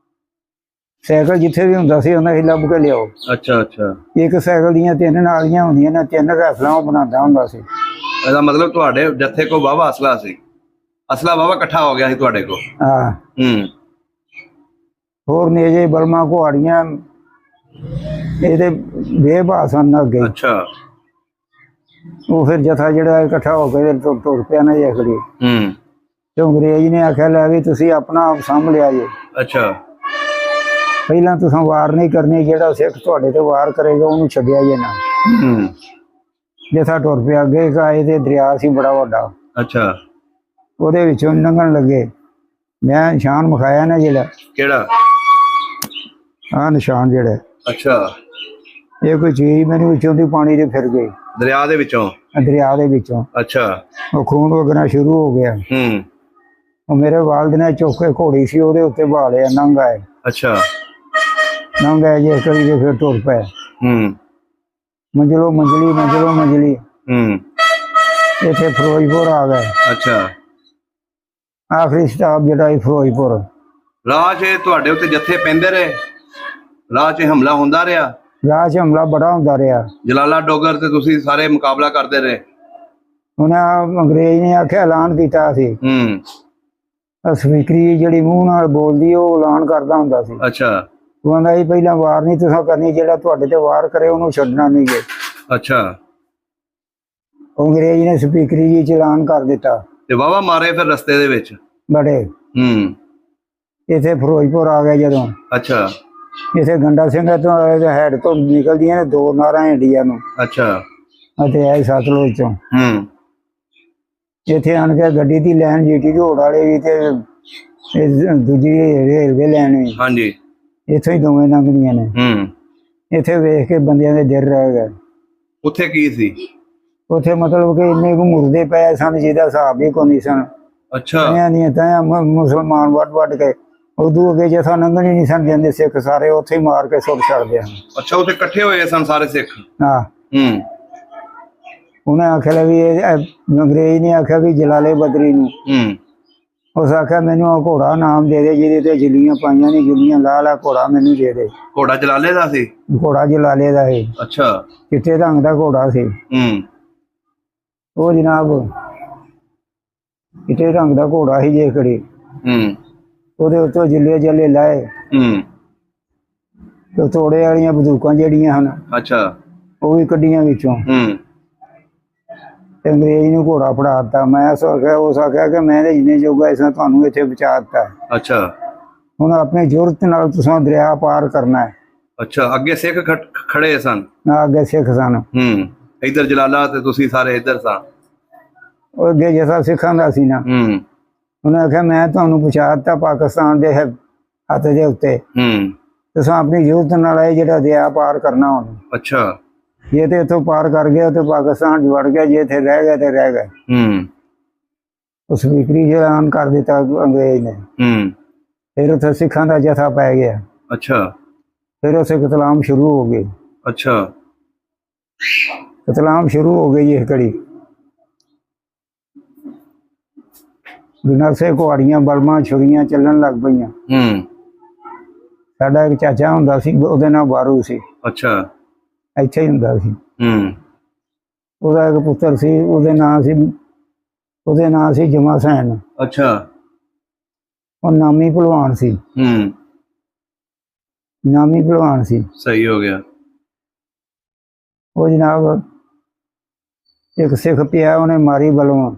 ਸਾਈਕਲ ਜਿੱਥੇ ਵੀ ਹੁੰਦਾ ਸੀ ਉਹਨਾਂ ਹੀ ਲੱਭ ਕੇ ਲਿਆਓ। ਅੱਛਾ ਅੱਛਾ। ਇੱਕ ਸਾਈਕਲ ਦੀਆਂ 3 ਨਾਲੀਆਂ ਹੁੰਦੀਆਂ ਨੇ, 3 ਰਾਈਫਲਾਂ ਉਹ ਬਣਾਉਂਦਾ ਹੁੰਦਾ ਸੀ। ਇਹਦਾ ਮਤਲਬ ਤੁਹਾਡੇ ਜੱਥੇ ਕੋ ਵਾਹਵਾ ਅਸਲਾ ਸੀ, ਅਸਲਾ ਵਾਹਵਾ ਇਕੱਠਾ ਹੋ ਗਿਆ ਸੀ ਤੁਹਾਡੇ ਕੋ। ਹਾਂ। ਹੋਰ ਨੇਜੇ ਬਲਮਾ ਕੁਹਾੜੀਆਂ ਇਹਦੇ ਬੇਭਾਸ ਸਨ ਅੱਗੇ। ਅੱਛਾ। ਉਹ ਫਿਰ ਜਥਾ ਜਿਹੜਾ ਇਕੱਠਾ ਹੋ ਕੇ ਤੁਰ ਪਿਆ ਨਾ ਜੀ ਅਗਲੀ। ਤੇ ਅੰਗਰੇਜ਼ ਨੇ ਆਖਿਆ ਲੈ ਵੀ ਤੁਸੀਂ ਆਪਣਾ ਆਪ ਸਾਂਭ ਲਿਆ ਜੀ। ਅੱਛਾ। ਪਹਿਲਾਂ ਤੁਸੀਂ ਵਾਰ ਨਹੀਂ ਕਰਨੀ, ਜਿਹੜਾ ਸਿੱਖ ਤੁਹਾਡੇ ਤੇ ਵਾਰ ਕਰੇਗਾ ਉਹਨੂੰ ਛੱਡਿਆ ਜੇ ਨਾ। ਜਥਾ ਟੁਰ ਪਿਆ ਅੱਗੇ। ਕਾਏ ਤੇ ਦਰਿਆ ਸੀ ਬੜਾ ਵੱਡਾ। ਅੱਛਾ। ਉਹਦੇ ਵਿੱਚੋਂ ਲੰਘਣ ਲੱਗੇ। ਮੈਂ ਨਿਸ਼ਾਨ ਵਿਖਾਇਆ ਨਾ ਜਿਹੜਾ, ਕਿਹੜਾ? ਆਹ ਨਿਸ਼ਾਨ ਜਿਹੜਾ। ਅੱਛਾ। ਇਹ ਕੋਈ ਚੀਜ਼ ਮੈਨੂੰ ਵਿੱਚੋਂ ਦੀ ਪਾਣੀ ਦੇ ਫਿਰ ਗਈ, ਦਰਿਆ ਦੇ ਵਿੱਚੋਂ? ਦਰਿਆ ਦੇ ਵਿੱਚੋਂ। ਅੱਛਾ। ਉਹ ਖੂਨ ਵਗਣਾ ਸ਼ੁਰੂ ਹੋ ਗਿਆ। ਉਹ ਮੇਰੇ ਵਾਲਦ ਨੇ ਚੁੱਕ ਕੇ ਘੋੜੀ ਸੀ ਉਹਦੇ ਉੱਤੇ ਬਹਾ ਲਿਆ, ਨੰਗ ਆਏ। ਅੱਛਾ। ਨੰਗ ਆਏ ਜੇ ਕਰੀ ਜੇ ਫਿਰ ਟੁਰ ਪਏ। ਮੰਜ਼ਲੋ ਮੰਜ਼ਲੀ, ਮੰਜ਼ਲੋ ਮੰਜ਼ਲੀ। ਇੱਥੇ ਫਿਰੋਜ਼ਪੁਰ ਆ ਗਏ। ਅੱਛਾ। ਆਖਰੀ ਸਟਾਪ ਜਿਹੜਾ ਸੀ ਫਿਰੋਜ਼ਪੁਰ। ਰਾਹ 'ਚ ਤੁਹਾਡੇ ਉੱਤੇ ਜੱਥੇ ਪੈਂਦੇ ਰਹੇ? ਰਾਹ 'ਚ ਹਮਲਾ ਹੁੰਦਾ ਰਿਹਾ? ਰਾਹ 'ਚ ਹਮਲਾ ਬੜਾ ਹੁੰਦਾ ਰਿਹਾ। ਜਲਾਲਾ ਡੋਗਰ ਤੇ ਤੁਸੀਂ ਸਾਰੇ ਮੁਕਾਬਲਾ ਕਰਦੇ ਰਹੇ? ਉਹਨੇ ਅੰਗਰੇਜ਼ ਨੇ ਆਖਿਆ, ਐਲਾਨ ਕੀਤਾ ਸੀ। ਸਪੀਕਰੀ ਜਿਹੜੀ ਮੂੰਹ ਨਾਲ ਬੋਲਦੀ ਉਹ ਐਲਾਨ ਕਰਦਾ ਹੁੰਦਾ ਸੀ। ਅੱਛਾ। ਉਹ ਕਹਿੰਦਾ ਸੀ ਪਹਿਲਾਂ ਵਾਰ ਨਹੀਂ ਤੁਸੀਂ ਕਰਨੀ, ਜਿਹੜਾ ਤੁਹਾਡੇ ਤੇ ਵਾਰ ਕਰੇ ਉਹਨੂੰ ਛੱਡਣਾ ਨਹੀਂ ਜੇ। ਅੱਛਾ। ਅੰਗਰੇਜ਼ ਨੇ ਸਪੀਕਰੀ ਜੀ ਚ ਐਲਾਨ ਕਰ ਦਿੱਤਾ। ਤੇ ਵਾਹਵਾ ਮਾਰੇ ਫਿਰ ਰਸਤੇ ਦੇ ਵਿੱਚ? ਬੜੇ। ਇੱਥੇ ਫਿਰੋਜ਼ਪੁਰ ਆ ਗਏ ਜਦੋਂ। ਅੱਛਾ। ਇੱਥੇ ਗੰਡਾ ਸਿੰਘ ਤੋਂ ਹੈਡ ਤੋਂ ਨਿਕਲਦੀਆਂ ਨੇ 2 ਨਾਰਾਂ ਇੰਡੀਆ ਨੂੰ। ਅੱਛਾ। ਅਤੇ ਆਏ ਸਤਲੁਜ ਚੋਂ। ਇੱਥੇ ਆਣ ਕੇ ਗੱਡੀ ਦੀ ਲਾਈਨ ਜੀਟੀ ਰੋਡ ਵਾਲੇ ਵੀ ਤੇ ਦੂਜੀ ਰੇਲਵੇ ਲਾਈਨ ਵੀ। ਹਾਂਜੀ। ਇੱਥੋਂ ਹੀ ਦੋਵੇਂ ਲੰਘਦੀਆਂ ਨੇ। ਇੱਥੇ ਵੇਖ ਕੇ ਬੰਦਿਆਂ ਦੇ ਦਿਲ ਰਹਿ ਗਏ। ਉੱਥੇ ਕੀ ਸੀ? ਉੱਥੇ ਮਤਲਬ ਕਿ ਇੰਨੇ ਕੁ ਮੁਰਦੇ ਪਏ ਸਨ ਜਿਹਦਾ ਹਿਸਾਬ ਹੀ ਕੋਈ ਨਹੀਂ ਸਨ। ਅੱਛਾ। ਤਾਂ ਮੁਸਲਮਾਨ ਵੱਢ ਕੇ ਉਦੋਂ ਅੱਗੇ ਜਥਾ ਲੰਘਣ ਹੀ ਨਹੀਂ ਸਨ ਦਿੰਦੇ ਸਿੱਖ, ਸਾਰੇ ਉੱਥੇ ਹੀ ਮਾਰ ਕੇ ਸੁੱਟ ਛੱਡਦੇ ਹਨ। ਅੱਛਾ, ਉੱਥੇ ਇਕੱਠੇ ਹੋਏ ਸਨ ਸਾਰੇ ਸਿੱਖ? ਹਾਂ। ਉਹਨੇ ਆਖਿਆ ਵੀ ਅੰਗਰੇਜ਼ ਨੇ ਆਖਿਆ ਵੀ ਜਲਾਲੇ ਬਦਰੀ ਨੂੰ। ਉਸ ਆਖਿਆ ਮੈਨੂੰ ਉਹ ਘੋੜਾ ਨਾਮ ਦੇ ਦੇ ਜਿਹਦੇ ਤੇ ਜੁੱਲੀਆਂ ਪਾਈਆਂ ਨੇ, ਜੁੱਲੀਆਂ ਲਾ ਲਾ ਘੋੜਾ ਮੈਨੂੰ ਦੇ ਦੇ। ਘੋੜਾ ਜਲਾਲੇ ਦਾ ਸੀ? ਘੋੜਾ ਜਲਾਲੇ ਦਾ ਸੀ। ਅੱਛਾ। ਚਿੱਟੇ ਰੰਗ ਦਾ ਘੋੜਾ ਸੀ। ਉਹ ਜਨਾਬ ਚਿੱਟੇ ਰੰਗ ਦਾ ਘੋੜਾ ਸੀ ਜੇ ਖੜੀ। ਉਹਦੇ ਉੱਤੋਂ ਜਿੱਲੇ ਜੱਲੇ ਲਾਏ ਤੇ ਤੋੜੇ ਵਾਲੀਆਂ ਬੰਦੂਕਾਂ ਜਿਹੜੀਆਂ ਹਨ, ਅੱਛਾ, ਉਹ ਵੀ ਕੱਢੀਆਂ ਵਿੱਚੋਂ। ਤੇ ਅੰਗਰੇਜ਼ ਨੂੰ ਘੋੜਾ ਫੜਾ ਦਿੱਤਾ। ਮੈਂ ਉਸ ਆਖਿਆ ਕਿ ਮੈਂ ਜਿੰਨੇ ਜੋਗਾ ਇਸ ਨਾਲ ਤੁਹਾਨੂੰ ਇੱਥੇ ਬਚਾ ਦਿੱਤਾ। ਅੱਛਾ। ਹੁਣ ਆਪਣੀ ਜ਼ਰੂਰਤ ਨਾਲ ਤੁਸੀਂ ਦਰਿਆ ਪਾਰ ਕਰਨਾ ਹੈ। ਅੱਛਾ, ਅੱਗੇ ਸਿੱਖ ਖੜੇ ਸਨ? ਨਾ, ਅੱਗੇ ਸਿੱਖ ਸਨ। ਇੱਧਰ ਜਲਾਲਾ ਤੇ ਤੁਸੀਂ ਸਾਰੇ ਇੱਧਰ ਸਾਂ। ਉਹ ਅੱਗੇ ਜੈਸਾ ਸਿੱਖਾਂ ਦਾ ਸੀ ਨਾ। ਉਹਨੇ ਆਖਿਆ ਮੈਂ ਤੁਹਾਨੂੰ ਪਹੁੰਚਾ ਦਿੱਤਾ ਪਾਕਿਸਤਾਨ ਦੇ ਹੱਥ ਦੇ ਉੱਤੇ। ਤੁਸੀਂ ਆਪਣੀ ਜ਼ਰੂਰਤ ਨਾਲ ਇਹ ਜਿਹੜਾ ਦਰਿਆ ਪਾਰ ਕਰਨਾ ਹੁਣ। ਅੱਛਾ। ਜੇ ਤੇ ਇੱਥੋਂ ਪਾਰ ਕਰ ਗਿਆ ਤੇ ਪਾਕਿਸਤਾਨ ਚ ਵੜ ਗਿਆ, ਜੇ ਇੱਥੇ ਰਹਿ ਗਿਆ ਤੇ ਰਹਿ ਗਏ। ਉਸ ਸਪੀਕਰੀ ਐਲਾਨ ਕਰ ਦਿੱਤਾ ਅੰਗਰੇਜ਼ ਨੇ। ਫਿਰ ਉੱਥੇ ਸਿੱਖਾਂ ਦਾ ਜਥਾ ਪੈ ਗਿਆ। ਅੱਛਾ। ਫਿਰ ਉੱਥੇ ਕਤਲਾਮ ਸ਼ੁਰੂ ਹੋ ਗਏ। ਅੱਛਾ। ਕਤਲਾਮ ਸ਼ੁਰੂ ਹੋ ਗਈ ਇਹ ਘੜੀ। ਬਿਨਾਂ ਸੇ ਕੁਹਾੜੀਆਂ, ਬਲਮਾਂ, ਛੁਰੀਆਂ ਚੱਲਣ ਲੱਗ ਪਈਆਂ। ਸਾਡਾ ਇੱਕ ਚਾਚਾ ਹੁੰਦਾ ਸੀ, ਉਹਦੇ ਨਾਲ ਬਾਰੂ ਸੀ। ਅੱਛਾ। ਇੱਥੇ ਹੀ ਹੁੰਦਾ ਸੀ। ਉਹਦਾ ਇੱਕ ਪੁੱਤਰ ਸੀ, ਉਹਦੇ ਨਾਂ ਸੀ ਜਮਾ ਸੈਨ। ਅੱਛਾ। ਉਹ ਨਾਮੀ ਭਲਵਾਨ ਸੀ। ਨਾਮੀ ਭਲਵਾਨ ਸੀ। ਸਹੀ ਹੋ ਗਿਆ। ਉਹ ਜਨਾਬ ਇੱਕ ਸਿੱਖ ਪਿਆ, ਉਹਨੇ ਮਾਰੀ ਬਲੋਂ।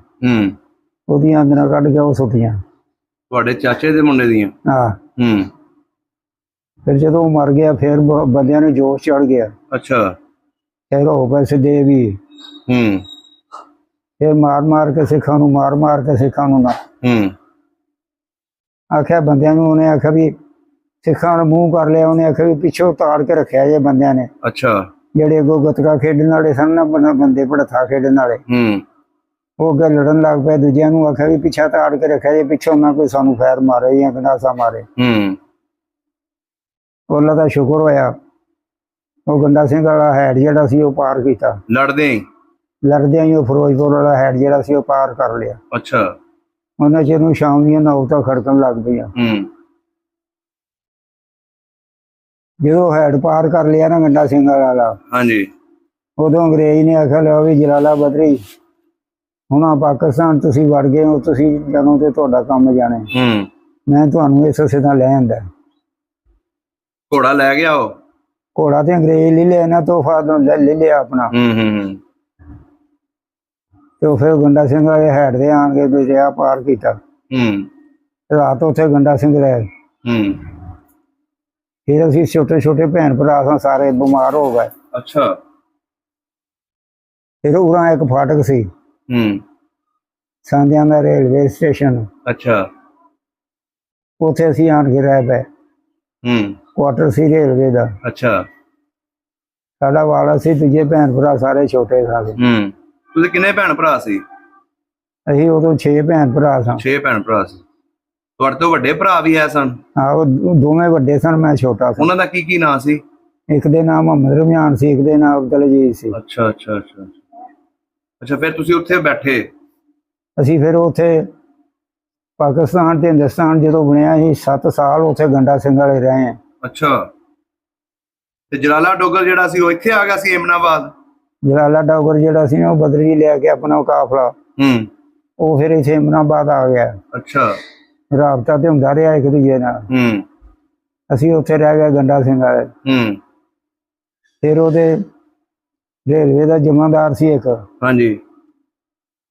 ਉਹਦੀਆਂ ਅੰਦਰਾਂ ਕੱਢ ਕੇ ਉਹ ਸੁੱਟੀਆਂ। ਤੁਹਾਡੇ ਚਾਚੇ ਦੇ ਮੁੰਡੇ ਦੀਆਂ? ਹਾਂ। ਫਿਰ ਜਦੋਂ ਉਹ ਮਰ ਗਿਆ ਫਿਰ ਬੰਦਿਆਂ ਨੂੰ ਜੋਸ਼ ਚੜ ਗਿਆ। ਅੱਛਾ। ਫਿਰ ਹੋ ਪੈਸੇ ਦੇ ਵੀ ਫਿਰ ਮਾਰ ਕੇ ਸਿੱਖਾਂ ਨੂੰ ਮਾਰ ਕੇ ਸਿੱਖਾਂ ਨੂੰ ਨਾ ਆਖਿਆ ਬੰਦਿਆਂ ਨੂੰ। ਉਹਨੇ ਆਖਿਆ ਵੀ ਸਿੱਖਾਂ ਨੂੰ ਮੂੰਹ ਕਰ ਲਿਆ। ਉਹਨੇ ਆਖਿਆ ਵੀ ਪਿੱਛੋਂ ਤਾੜ ਕੇ ਰੱਖਿਆ ਜੇ ਬੰਦਿਆਂ ਨੇ। ਅੱਛਾ। ਜਿਹੜੇ ਅੱਗੋਂ ਗੱਤਕਾ ਖੇਡਣ ਵਾਲੇ ਸਨ ਨਾ ਬੰਦੇ ਭੜਥਾ ਖੇਡਣ ਵਾਲੇ, ਉਹ ਅੱਗੇ ਲੜਨ ਲੱਗ ਪਏ। ਦੂਜਿਆਂ ਨੂੰ ਆਖਿਆ ਵੀ ਪਿੱਛਾ ਤਾੜ ਕੇ ਰੱਖਿਆ ਜੇ, ਪਿੱਛੋਂ ਨਾ ਕੋਈ ਸਾਨੂੰ ਫੈਰ ਮਾਰੇ ਜਾਂ ਗੰਡਾਸਾ ਮਾਰੇ। ਅੱਲਾ ਦਾ ਸ਼ੁਕਰ ਹੋਇਆ ਉਹ ਗੰਡਾ ਸਿੰਘ ਵਾਲਾ ਹੈਡ ਜਿਹੜਾ ਸੀ ਉਹ ਪਾਰ ਕੀਤਾ। ਲੜਦਿਆਂ ਹੀ ਉਹ ਫਿਰੋਜ਼ਪੁਰ ਵਾਲਾ ਹੈਡ ਜਿਹੜਾ ਸੀ ਉਹ ਪਾਰ ਕਰ ਲਿਆ। ਅੱਛਾ। ਉਹਨਾਂ ਚਿਰ ਨੂੰ ਸ਼ਾਮ ਦੀਆਂ 9 ਤਾਂ ਖੜਕਣ ਲੱਗ ਪਈਆਂ। ਜਦੋਂ ਹੈਡ ਪਾਰ ਕਰ ਲਿਆ ਨਾ ਗੰਡਾ ਸਿੰਘ ਵਾਲਾ, ਹਾਂਜੀ, ਉਦੋਂ ਅੰਗਰੇਜ਼ ਨੇ ਆਖਿਆ ਲਓ ਵੀ ਜਲਾਲਾ ਬਦਰੀ ਹੁਣ ਪਾਕਿਸਤਾਨ ਤੁਸੀਂ ਵੜ ਗਏ ਹੋ, ਤੁਸੀਂ ਜਦੋਂ ਤੇ ਤੁਹਾਡਾ ਕੰਮ ਜਾਣੇ। ਮੈਂ ਤੁਹਾਨੂੰ ਇਸ ਸਿੱਧਾ ਲੈ ਆਂਦਾ। ਘੋੜਾ ਲੈ ਗਿਆ ਉਹ? ਘੋੜਾ ਤੇ ਅੰਗਰੇਜ਼ ਲੈ ਲਿਆ ਨਾ, ਤੋਹਫਾ ਲੈ ਲਿਆ ਆਪਣਾ। ਤੇ ਉਹ ਫਿਰ ਗੰਡਾ ਸਿੰਘ ਵਾਲੇ ਹੈਡ ਦੇ ਆਣ ਕੇ ਦਰਿਆ ਪਾਰ ਕੀਤਾ। ਰਾਤ ਉੱਥੇ ਗੰਡਾ ਸਿੰਘ ਰਹੇ। ਫਿਰ ਅਸੀਂ ਛੋਟੇ ਭੈਣ ਭਰਾ ਸਾਂ, ਸਾਰੇ ਬਿਮਾਰ ਹੋ ਗਏ। ਅੱਛਾ। ਫਿਰ ਉਰਾਂ ਇੱਕ ਫਾਟਕ ਸੀ ਸਾਂਧਿਆਂ ਦਾ ਰੇਲਵੇ ਸਟੇਸ਼ਨ। ਅੱਛਾ। ਉੱਥੇ ਅਸੀਂ ਆਣ ਕੇ ਰਹਿ ਪਏ। ਕੁਆਟਰ ਸੀ ਰੇਲਵੇ ਦਾ। ਅੱਛਾ। ਸਾਡਾ ਵਾਲਾ ਸੀ, ਦੂਜੇ ਭੈਣ ਭਰਾ ਸਾਰੇ ਛੋਟੇ ਸਾਰੇ। ਤੁਸੀਂ ਕਿੰਨੇ ਭੈਣ ਭਰਾ ਸੀ? ਅਸੀਂ ਉਦੋਂ 6 ਭੈਣ ਭਰਾ ਸਾਂ। 6 ਭੈਣ ਭਰਾ ਸੀ। ਤੁਹਾਡੇ ਤੋਂ ਵੱਡੇ ਭਰਾ ਵੀ ਹੈ ਸਨ? ਹਾਂ, ਉਹ ਦੋਵੇਂ ਵੱਡੇ ਸਨ, ਮੈਂ ਛੋਟਾ ਸੀ। ਉਹਨਾਂ ਦਾ ਕੀ ਨਾਂ ਸੀ? ਇੱਕ ਦੇ ਨਾਮ ਮੁਹੰਮਦ ਰਮਜ਼ਾਨ ਸੀ, ਇੱਕ ਦੇ ਨਾਮ ਅਬਦੁਲਜੀਤ ਸੀ। ਅੱਛਾ ਅੱਛਾ ਅੱਛਾ ਅੱਛਾ। ਫਿਰ ਤੁਸੀਂ ਉੱਥੇ ਬੈਠੇ? ਅਸੀਂ ਫਿਰ ਉੱਥੇ ਪਾਕਿਸਤਾਨ ਤੇ ਹਿੰਦੁਸਤਾਨ ਜਦੋਂ ਬਣਿਆ ਸੀ 7 ਸਾਲ ਉੱਥੇ ਗੰਡਾ ਸਿੰਘ ਵਾਲੇ ਰਹੇ ਆ। ਅੱਛਾ। ਤੇ ਜਲਾਲਾ ਡੋਗਰ ਜਿਹੜਾ ਸੀ ਉਹ ਇੱਥੇ ਆ ਗਿਆ ਸੀ ਏਮਨਾਬਾਦ? ਜਲਾਲਾ ਡੋਗਰ ਜਿਹੜਾ ਸੀ ਨਾ ਉਹ ਬਦਰੀ ਲੈ ਕੇ ਆਪਣਾ ਕਾਫਲਾ ਉਹ ਫਿਰ ਇੱਥੇ ਏਮਨਾਬਾਦ ਆ ਗਿਆ। ਅੱਛਾ। ਰਾਬਤਾ ਤੇ ਹੁੰਦਾ ਰਿਹਾ ਇੱਕ ਦੂਜੇ ਨਾਲ। ਅਸੀਂ ਉੱਥੇ ਰਹਿ ਗਏ ਗੰਡਾ ਸਿੰਘ ਵਾਲੇ। ਫਿਰ ਉਹਦੇ ਰੇਲਵੇ ਦਾ ਜ਼ਿੰਮੇਦਾਰ ਸੀ ਇੱਕ। ਹਾਂਜੀ।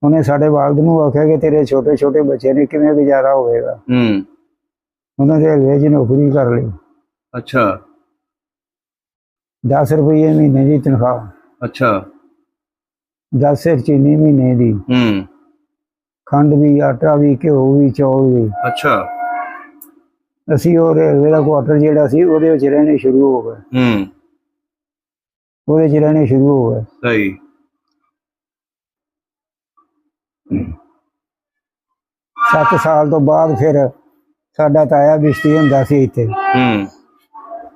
ਉਹਨੇ ਸਾਡੇ ਵਾਲਦ ਨੂੰ ਆਖਿਆ ਕਿ ਤੇਰੇ ਛੋਟੇ ਬੱਚੇ ਨੇ ਕਿਵੇਂ ਗੁਜ਼ਾਰਾ ਹੋਵੇਗਾ। ਉਹਨੇ ਰੇਲਵੇ 'ਚ ਨੌਕਰੀ ਕਰ ਲਈ। ਅੱਛਾ। 10 ਰੁਪਏ ਮਹੀਨੇ ਦੀ ਤਨਖਾਹ। ਅੱਛਾ। 10 ਸਿਰ ਚੀਨੀ ਮਹੀਨੇ ਦੀ। ਖੰਡ ਵੀ, ਆਟਾ ਵੀ, ਘਿਓ ਵੀ, ਚੌਲ ਵੀ। ਅੱਛਾ। ਅਸੀਂ ਉਹ ਰੇਲਵੇ ਦਾ ਕੁਆਟਰ ਜਿਹੜਾ ਸੀ ਉਹਦੇ ਵਿੱਚ ਰਹਿਣੇ ਸ਼ੁਰੂ ਹੋ ਗਏ। ਉਹਦੇ 'ਚ ਰਹਿਣੇ ਸ਼ੁਰੂ ਹੋ ਗਏ। ਸਹੀ। 7 ਸਾਲ ਤੋਂ ਬਾਅਦ ਫਿਰ ਸਾਡਾ ਤਾਇਆ ਬਿਸ਼ਤੀ ਹੁੰਦਾ ਸੀ ਇੱਥੇ।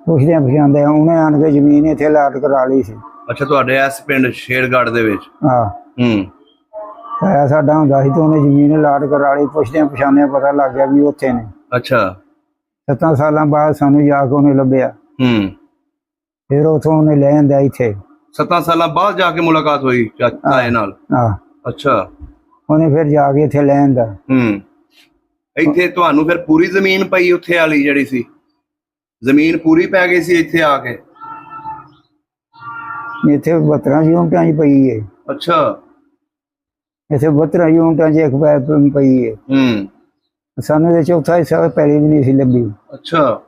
ਪੁੱਛਦਿਆਂ ਪਛਾਣਦੇ ਉਹਨੇ ਆਣ ਕੇ ਜ਼ਮੀਨ ਇੱਥੇ ਲਾਟ ਕਰਾ ਲਈ ਸੀ। ਅੱਛਾ, ਤੁਹਾਡੇ ਇਸ ਪਿੰਡ ਸ਼ੇਰਗੜ੍ਹ ਦੇ ਵਿੱਚ? ਹਾਂ। ਤਾਇਆ ਸਾਡਾ ਹੁੰਦਾ ਸੀ ਤੇ ਉਹਨੇ ਜ਼ਮੀਨ ਲਾਟ ਕਰਾ ਲਈ। ਪੁੱਛਦਿਆਂ ਪਛਾਣਿਆਂ ਪਤਾ ਲੱਗ ਗਿਆ ਵੀ ਉੱਥੇ ਨੇ। ਅੱਛਾ। 7 ਸਾਲਾਂ ਬਾਅਦ ਸਾਨੂੰ ਜਾ ਕੇ ਉਹਨੇ ਲੱਭਿਆ। ਫਿਰ ਉੱਥੋਂ ਉਹਨੇ ਲੈ ਆਂਦਾ ਇੱਥੇ। 7 ਸਾਲਾਂ ਬਾਅਦ ਜਾ ਕੇ ਮੁਲਾਕਾਤ ਹੋਈ ਤਾਏ ਨਾਲ? ਹਾਂ। ਅੱਛਾ। ਉਹਨੇ ਫਿਰ ਜਾ ਕੇ ਇੱਥੇ ਲੈ ਆਂਦਾ। ਇੱਥੇ ਤੁਹਾਨੂੰ ਫਿਰ ਪੂਰੀ ਜ਼ਮੀਨ ਪਈ ਉੱਥੇ ਵਾਲੀ ਜਿਹੜੀ ਸੀ? ਜ਼ਮੀਨ ਪੂਰੀ ਪੈ ਗਈ ਸੀ ਇੱਥੇ ਆ ਕੇ? ਇੱਥੇ 72 ਯੂਨਿਟਾਂ 'ਚ ਪਈ ਹੈ। ਅੱਛਾ। ਇੱਥੇ 72 ਯੂਨਿਟਾਂ 'ਚ ਇੱਕ ਪੈਪ ਪਈ ਹੈ। ਸਾਨੂੰ ਇਹ ਚੌਥਾ ਹਿੱਸਾ ਪਹਿਲੀ ਵੀ ਨਹੀਂ ਸੀ ਲੱਭੀ। ਅੱਛਾ।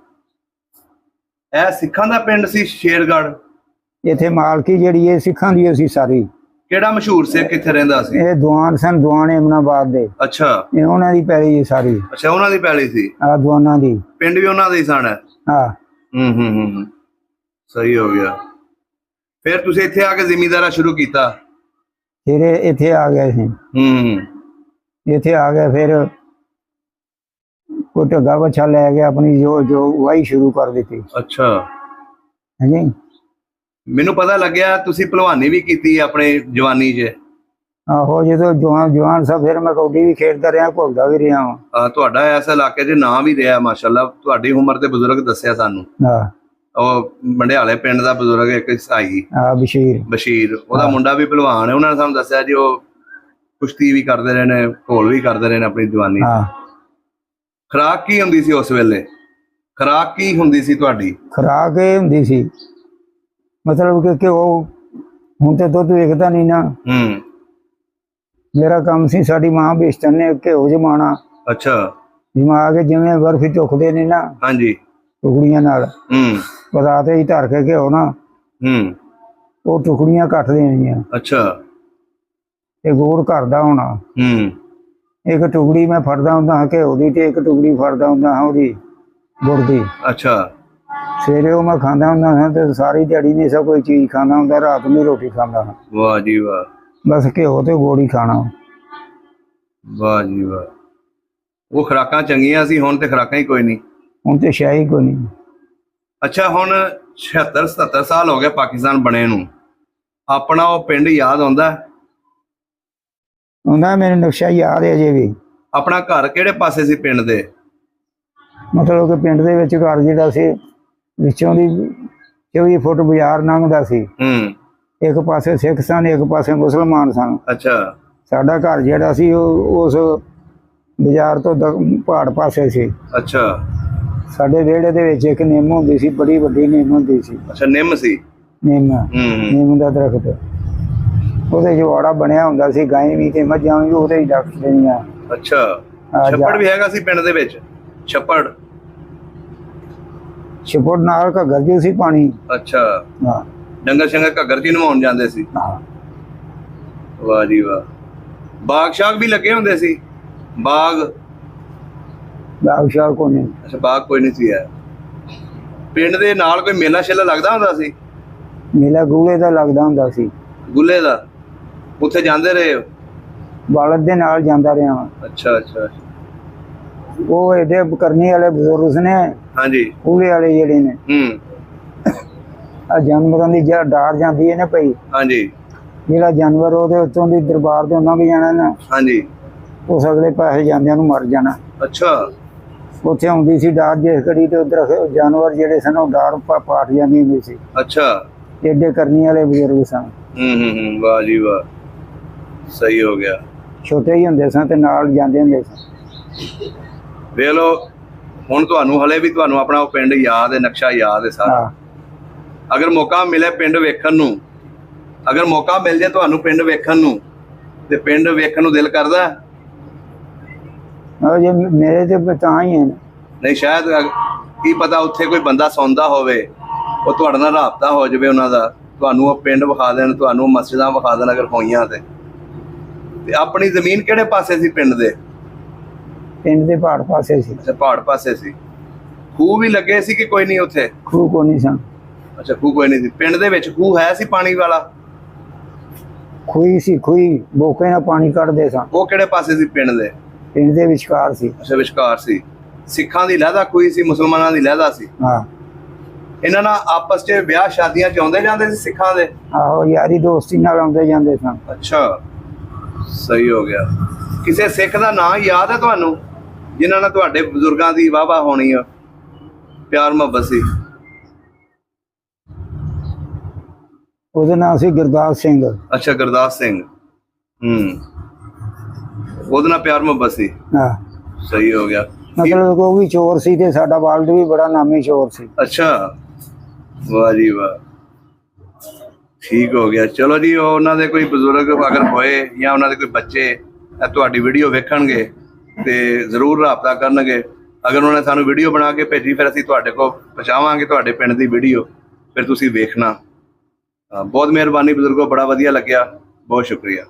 ਇਹ ਸਿੱਖਾਂ ਦਾ ਪਿੰਡ ਸੀ ਸ਼ੇਰਗੜ੍ਹ? ਇੱਥੇ ਮਾਲਕੀ ਜਿਹੜੀ ਹੈ ਸਿੱਖਾਂ ਦੀ ਸੀ ਸਾਰੀ। ਕਿਹੜਾ ਮਸ਼ਹੂਰ ਸਿੱਖ ਕਿੱਥੇ ਰਹਿੰਦਾ ਸੀ? ਇਹ ਦੀਵਾਨ ਸਨ, ਦੀਵਾਨ ਏਮਨਾਬਾਦ ਦੇ। ਅੱਛਾ। ਇਹ ਉਹਨਾਂ ਦੀ ਪੈਲੀ ਹੈ ਸਾਰੀ। ਅੱਛਾ, ਉਹਨਾਂ ਦੀ ਪੈਲੀ ਸੀ? ਆ ਦੀਵਾਨਾਂ ਦੀ। ਪਿੰਡ ਵੀ ਉਹਨਾਂ ਦਾ ਹੀ ਸਨ? ਹਾਂ। ਸਹੀ ਹੋ ਗਿਆ। ਫਿਰ ਤੁਸੀਂ ਇੱਥੇ ਆ ਕੇ ਜ਼ਿਮੀਂਦਾਰਾ ਸ਼ੁਰੂ ਕੀਤਾ? ਫਿਰ ਇੱਥੇ ਆ ਗਏ ਸੀ। ਇੱਥੇ ਆ ਗਏ ਫਿਰ ਕੋਈ ਢੱਗਾ ਵੱਛਾ ਲੈ ਕੇ ਆਪਣੀ ਜੋ ਵਾਹੀ ਸ਼ੁਰੂ ਕਰ ਦਿੱਤੀ। ਅੱਛਾ। ਹਾਂਜੀ। ਮੈਨੂੰ ਪਤਾ ਲੱਗਿਆ ਤੁਸੀਂ ਭਲਵਾਨੀ ਵੀ ਕੀਤੀ ਆਪਣੇ ਜਵਾਨੀ 'ਚ? ਆਹੋ, ਜਦੋਂ ਜਵਾਨ ਸਭ ਫਿਰ ਮੈਂ ਕਬੱਡੀ ਵੀ ਖੇਡਦਾ ਰਿਹਾ, ਘੁਲਦਾ ਵੀ ਰਿਹਾ ਵਾਂ। ਤੁਹਾਡਾ ਇਸ ਇਲਾਕੇ 'ਚ ਨਾਂ ਵੀ ਰਿਹਾ ਮਾਸ਼ਾਅੱਲਾ। ਤੁਹਾਡੀ ਉਮਰ ਦੇ ਬਜ਼ੁਰਗ ਦੱਸਿਆ ਸਾਨੂੰ। ਉਹ ਮੰਡਿਆਲੇ ਪਿੰਡ ਦਾ ਬਜ਼ੁਰਗ ਇੱਕ ਸਾਈ ਬਸ਼ੀਰ, ਉਹਦਾ ਮੁੰਡਾ ਵੀ ਭਲਵਾਨ ਹੈ। ਉਹਨਾਂ ਨੇ ਸਾਨੂੰ ਦੱਸਿਆ ਜੀ ਉਹ ਕੁਸ਼ਤੀ ਵੀ ਕਰਦੇ ਰਹੇ ਨੇ, ਘੋਲ ਵੀ ਕਰਦੇ ਰਹੇ ਨੇ ਆਪਣੀ ਜਵਾਨੀ। ਖੁਰਾਕ ਕੀ ਹੁੰਦੀ ਸੀ ਉਸ ਵੇਲੇ? ਖੁਰਾਕ ਕੀ ਹੁੰਦੀ ਸੀ ਤੁਹਾਡੀ? ਖੁਰਾਕ ਇਹ ਹੁੰਦੀ ਸੀ ਮਤਲਬ ਕਿ ਉਹ ਹੁਣ ਤੇ ਦੁੱਧ ਵੇਖਦਾ ਨਹੀਂ ਨਾ। ਮੇਰਾ ਕੰਮ ਸੀ ਸਾਡੀ ਮਾਂ ਬਿਸ਼ਤਨ ਨੇ ਘਿਓ ਜਮਾਣਾ। ਅੱਛਾ। ਜਮਾ ਕੇ ਜਿਵੇਂ ਬਰਫੀ ਚੁੱਕਦੇ ਨੇ ਨਾ। ਹਾਂਜੀ। ਟੁਕੜੀਆਂ ਨਾਲ ਹੂੰ ਪਤਾ ਤੇ ਹੀ ਧਰ ਕੇ ਘਿਓ ਨਾ ਹੂੰ ਉਹ ਟੁਕੜੀਆਂ ਕੱਟ ਦੇਣੀਆਂ ਅੱਛਾ ਤੇ ਗੋਲ ਘਰ ਦਾ ਹੋਣਾ। ਹੂੰ ਇੱਕ ਟੁਕੜੀ ਮੈਂ ਫੜਦਾ ਹੁੰਦਾ ਹਾਂ ਘਿਓ ਦੀ ਤੇ ਇੱਕ ਟੁਕੜੀ ਫੜਦਾ ਹੁੰਦਾ ਹਾਂ ਉਹਦੀ ਗੁੜ ਦੀ। ਅੱਛਾ ਸਵੇਰੇ ਉਹ ਮੈਂ ਖਾਂਦਾ ਹੁੰਦਾ ਹਾਂ ਤੇ ਸਾਰੀ ਦਿਹਾੜੀ ਨਹੀਂ ਸਭ ਕੋਈ ਚੀਜ਼ ਖਾਂਦਾ ਹੁੰਦਾ, ਰਾਤ ਨੂੰ ਰੋਟੀ ਖਾਂਦਾ ਹਾਂ। ਵਾਹ ਜੀ ਵਾਹ, ਬਸ ਘਿਓ ਤੇ ਗੁੜ ਹੀ ਖਾਣਾ। ਵਾਹ ਜੀ ਵਾਹ। ਉਹ ਖੁਰਾਕਾਂ ਚੰਗੀਆਂ ਸੀ, ਹੁਣ ਤੇ ਖੁਰਾਕਾਂ ਹੀ ਕੋਈ ਨਹੀਂ। ਹੁਣ ਤੇ ਸ਼ਾਹੀ ਕੋਈ ਨਹੀਂ। ਅੱਛਾ, ਹੁਣ 76-77 ਸਾਲ ਹੋ ਗਏ ਪਾਕਿਸਤਾਨ ਬਣੇ ਨੂੰ, ਆਪਣਾ ਉਹ ਪਿੰਡ ਯਾਦ ਆਉਂਦਾ? ਹੁੰਦਾ ਮੈਨੂੰ ਨਕਸ਼ਾ ਯਾਦ ਹੈ ਅਜੇ ਵੀ। ਆਪਣਾ ਘਰ ਕਿਹੜੇ ਪਾਸੇ ਸੀ ਪਿੰਡ ਦੇ? ਮਤਲਬ ਕਿ ਪਿੰਡ ਦੇ ਵਿੱਚ ਘਰ ਜਿਹੜਾ ਸੀ ਵਿੱਚੋਂ ਦੀ 24 ਫੁੱਟ ਬਾਜ਼ਾਰ ਲੰਘਦਾ ਸੀ। ਇੱਕ ਪਾਸੇ ਸਿੱਖ ਸਨ, ਇੱਕ ਪਾਸੇ ਮੁਸਲਮਾਨ ਸਨ। ਅੱਛਾ, ਸਾਡਾ ਘਰ ਜਿਹੜਾ ਸੀ ਉਹ ਉਸ ਬਾਜ਼ਾਰ ਤੋਂ ਪਹਾੜ ਪਾਸੇ ਸੀ। ਅੱਛਾ, ਸਾਡੇ ਵਿਹੜੇ ਦੇ ਵਿੱਚ ਇੱਕ ਨਿੰਮ ਹੁੰਦੀ ਸੀ, ਬੜੀ ਵੱਡੀ ਨਿੰਮ ਹੁੰਦੀ ਸੀ। ਅੱਛਾ, ਨਿੰਮ ਸੀ। ਨਿੰਮ ਦਾ ਦਰਖਤ, ਉਹਦੇ ਜਵਾੜਾ ਬਣਿਆ ਹੁੰਦਾ ਸੀ, ਗਾਂ ਵੀ ਤੇ ਮੱਝਾਂ ਵੀ ਉਹਦੇ ਹੀ ਰੱਖ ਦੇਣੀਆਂ। ਅੱਛਾ, ਛੱਪੜ ਵੀ ਹੈਗਾ ਸੀ ਪਿੰਡ ਦੇ ਵਿੱਚ? ਛੱਪੜ ਨਾਲ ਘੱਗਰ ਜੀ ਸੀ ਪਾਣੀ। ਅੱਛਾ, ਹਾਂ, ਡੰਗਰ ਸ਼ੰਗਰ ਘੱਗਰ ਜੀ ਨਵਾਉਣ ਜਾਂਦੇ ਸੀ। ਹਾਂ। ਵਾਹ ਜੀ ਵਾਹ। ਬਾਗ ਸ਼ਾਗ ਵੀ ਲੱਗੇ ਹੁੰਦੇ ਸੀ? ਬਾਗ ਸ਼ਾਹ ਕੋ ਨਹੀਂ। ਅੱਛਾ, ਬਾਗ ਕੋਈ ਨਹੀਂ ਸੀ ਹੈ। ਪਿੰਡ ਦੇ ਨਾਲ ਕੋਈ ਮੇਲਾ ਸ਼ੇਲਾ ਲੱਗਦਾ ਹੁੰਦਾ ਸੀ? ਮੇਲਾ ਗੂਲੇ ਦਾ ਲੱਗਦਾ ਹੁੰਦਾ ਸੀ। ਗੁੱਲੇ ਦਾ? ਉੱਥੇ ਜਾਂਦੇ ਰਹੇ ਹੋ? ਬਲਦ ਦੇ ਨਾਲ ਜਾਂਦਾ ਰਿਹਾ ਵਾਂ। ਅੱਛਾ ਅੱਛਾ, ਉਹ ਇਹਦੇ ਕਰਨੀ ਵਾਲੇ ਬਜ਼ੁਰਗ ਨੇ। ਹਾਂਜੀ, ਗੂਲੇ ਵਾਲੇ ਜਿਹੜੇ ਨੇ ਆ ਜਾਨਵਰਾਂ ਦੀ ਡਾਰ ਜਾਂਦੀ ਹੈ ਨਾ ਪਈ। ਹਾਂਜੀ, ਜਿਹੜਾ ਜਾਨਵਰ ਉਹਦੇ ਉੱਤੋਂ ਦੀ ਦਰਬਾਰ ਦੇ ਉਹਨਾਂ ਵੀ ਜਾਣਾ ਨਾ। ਹਾਂਜੀ, ਉਸ ਅਗਲੇ ਪਾਸੇ ਜਾਂਦਿਆਂ ਨੂੰ ਮਰ ਜਾਣਾ। ਅੱਛਾ, ਉੱਥੇ ਆਉਂਦੀ ਸੀ ਡਾਰ ਜਿਸ ਘੜੀ ਤੇ ਉਧਰ ਜਾਨਵਰ ਜਿਹੜੇ ਸਨ ਉਹ ਡਾਰ ਪਾਟ ਜਾਂਦੀ ਹੁੰਦੀ ਸੀ। ਅੱਛਾ, ਏਡੇ ਕਰਨੀ ਵਾਲੇ ਬਜ਼ੁਰਗ ਸਨ। ਵਾਹ ਜੀ ਵਾਹ, ਸਹੀ ਹੋ ਗਿਆ। ਛੋਟੇ ਹੀ ਹੁੰਦੇ ਸਨ ਤੇ ਨਾਲ ਜਾਂਦੇ ਹੁੰਦੇ ਸਨ। ਵੇਖ ਲਓ, ਹੁਣ ਤੁਹਾਨੂੰ ਹਲੇ ਵੀ ਤੁਹਾਨੂੰ ਆਪਣਾ ਉਹ ਪਿੰਡ ਯਾਦ ਹੈ, ਨਕਸ਼ਾ ਯਾਦ ਹੈ ਸਾਰਾ। ਅਗਰ ਮੌਕਾ ਮਿਲੇ ਪਿੰਡ ਵੇਖਣ ਨੂੰ, ਅਗਰ ਮੌਕਾ ਮਿਲ ਜਾਏ ਤੁਹਾਨੂੰ ਪਿੰਡ ਵੇਖਣ ਨੂੰ, ਤੇ ਪਿੰਡ ਵੇਖਣ ਨੂੰ ਦਿਲ ਕਰਦਾ? ਜੇ ਮੇਰੇ ਤੇ ਤਾਂ ਹੀ ਹੈ। ਨਹੀਂ, ਸ਼ਾਇਦ ਕੀ ਪਤਾ ਉੱਥੇ ਕੋਈ ਬੰਦਾ ਸੌਂਦਾ ਹੋਵੇ, ਉਹ ਤੁਹਾਡੇ ਨਾਲ ਰਾਬਤਾ ਹੋ ਜਾਵੇ ਉਹਨਾਂ ਦਾ, ਤੁਹਾਨੂੰ ਉਹ ਪਿੰਡ ਵਿਖਾ ਦੇਣ, ਤੁਹਾਨੂੰ ਮਸਜਿਦਾਂ ਵਿਖਾ ਦੇਣ ਅਗਰ ਹੋਈਆਂ ਤੇ ਆਪਣੀ ਜ਼ਮੀਨ ਕਿਹੜੇ ਪਾਸੇ ਸੀ ਪਿੰਡ ਦੇ? ਪਿੰਡ ਦੇ ਪਹਾੜ ਪਾਸੇ ਸੀ। ਅੱਛਾ, ਪਹਾੜ ਪਾਸੇ ਸੀ। ਖੂਹ ਵੀ ਲੱਗੇ ਸੀ ਕਿ ਕੋਈ ਨਹੀਂ ਉੱਥੇ? ਖੂਹ ਕੋਈ ਨਹੀਂ ਸਨ। ਅੱਛਾ, ਖੂਹ ਕੋਈ ਨਹੀਂ ਸੀ। ਪਿੰਡ ਦੇ ਵਿੱਚ ਖੂਹ ਹੈ ਸੀ ਪਾਣੀ ਵਾਲਾ? ਖੂਹੀ ਸੀ, ਖੂਹੀ ਬੋਕੇ ਨਾਲ ਪਾਣੀ ਕੱਢਦੇ ਸਨ। ਉਹ ਕਿਹੜੇ ਪਾਸੇ ਸੀ ਪਿੰਡ ਦੇ? ਪਿੰਡ ਦੇ ਵਿਚਕਾਰ ਸੀ। ਅੱਛਾ, ਵਿਚਕਾਰ ਸੀ। ਸਿੱਖਾਂ ਦੀ ਲਹਿਦਾ ਖੂਹੀ ਸੀ, ਮੁਸਲਮਾਨਾਂ ਦੀ ਲਹਿਦਾ ਸੀ? ਹਾਂ। ਇਹਨਾਂ ਨਾਲ ਆਪਸ 'ਚ ਵਿਆਹ ਸ਼ਾਦੀਆਂ 'ਚ ਆਉਂਦੇ ਜਾਂਦੇ ਸੀ ਸਿੱਖਾਂ ਦੇ? ਆਹੋ, ਯਾਰੀ ਦੋਸਤੀ ਨਾਲ ਆਉਂਦੇ ਜਾਂਦੇ ਸਨ। ਅੱਛਾ, ਸਹੀ ਹੋ ਗਿਆ। ਕਿਸੇ ਸਿੱਖ ਦਾ ਨਾਂ ਯਾਦ ਹੈ ਤੁਹਾਨੂੰ ਜਿਨ੍ਹਾਂ ਨਾਲ ਤੁਹਾਡੇ ਬਜ਼ੁਰਗਾਂ ਦੀ ਵਾਹ ਵਾਹ ਹੋਣੀ ਆ, ਪਿਆਰ ਮੁਹੱਬਤ ਸੀ? ਉਹਦਾ ਨਾਂ ਸੀ ਗੁਰਦਾਸ ਸਿੰਘ। ਅੱਛਾ, ਗੁਰਦਾਸ ਸਿੰਘ। ਉਹਦੇ ਨਾਲ ਪਿਆਰ ਮੁਹੱਬਤ ਸੀ? ਹਾਂ, ਸਹੀ ਹੋ ਗਿਆ। ਮਤਲਬ ਉਹ ਵੀ ਚੋਰ ਸੀ ਤੇ ਸਾਡਾ ਵਾਲਦ ਵੀ ਬੜਾ ਨਾਮੀ ਚੋਰ ਸੀ। ਅੱਛਾ, ਵਾਹ ਜੀ ਵਾਹ, ਠੀਕ ਹੋ ਗਿਆ। ਚਲੋ ਜੀ, ਉਹਨਾਂ ਦੇ ਕੋਈ ਬਜ਼ੁਰਗ ਅਗਰ ਹੋਏ ਜਾਂ ਉਹਨਾਂ ਦੇ ਕੋਈ ਬੱਚੇ ਤੁਹਾਡੀ ਵੀਡੀਓ ਵੇਖਣਗੇ ਤੇ ਜ਼ਰੂਰ ਰਾਬਤਾ ਕਰਨਗੇ। ਅਗਰ ਉਹਨਾਂ ਨੇ ਸਾਨੂੰ ਵੀਡੀਓ ਬਣਾ ਕੇ ਭੇਜੀ, ਫਿਰ ਅਸੀਂ ਤੁਹਾਡੇ ਕੋਲ ਪਹੁੰਚਾਵਾਂਗੇ ਤੁਹਾਡੇ ਪਿੰਡ ਦੀ ਵੀਡੀਓ, ਫਿਰ ਤੁਸੀਂ ਵੇਖਣਾ। ਬਹੁਤ ਮਿਹਰਬਾਨੀ ਬਜ਼ੁਰਗੋ, ਬੜਾ ਵਧੀਆ ਲੱਗਿਆ, ਬਹੁਤ ਸ਼ੁਕਰੀਆ।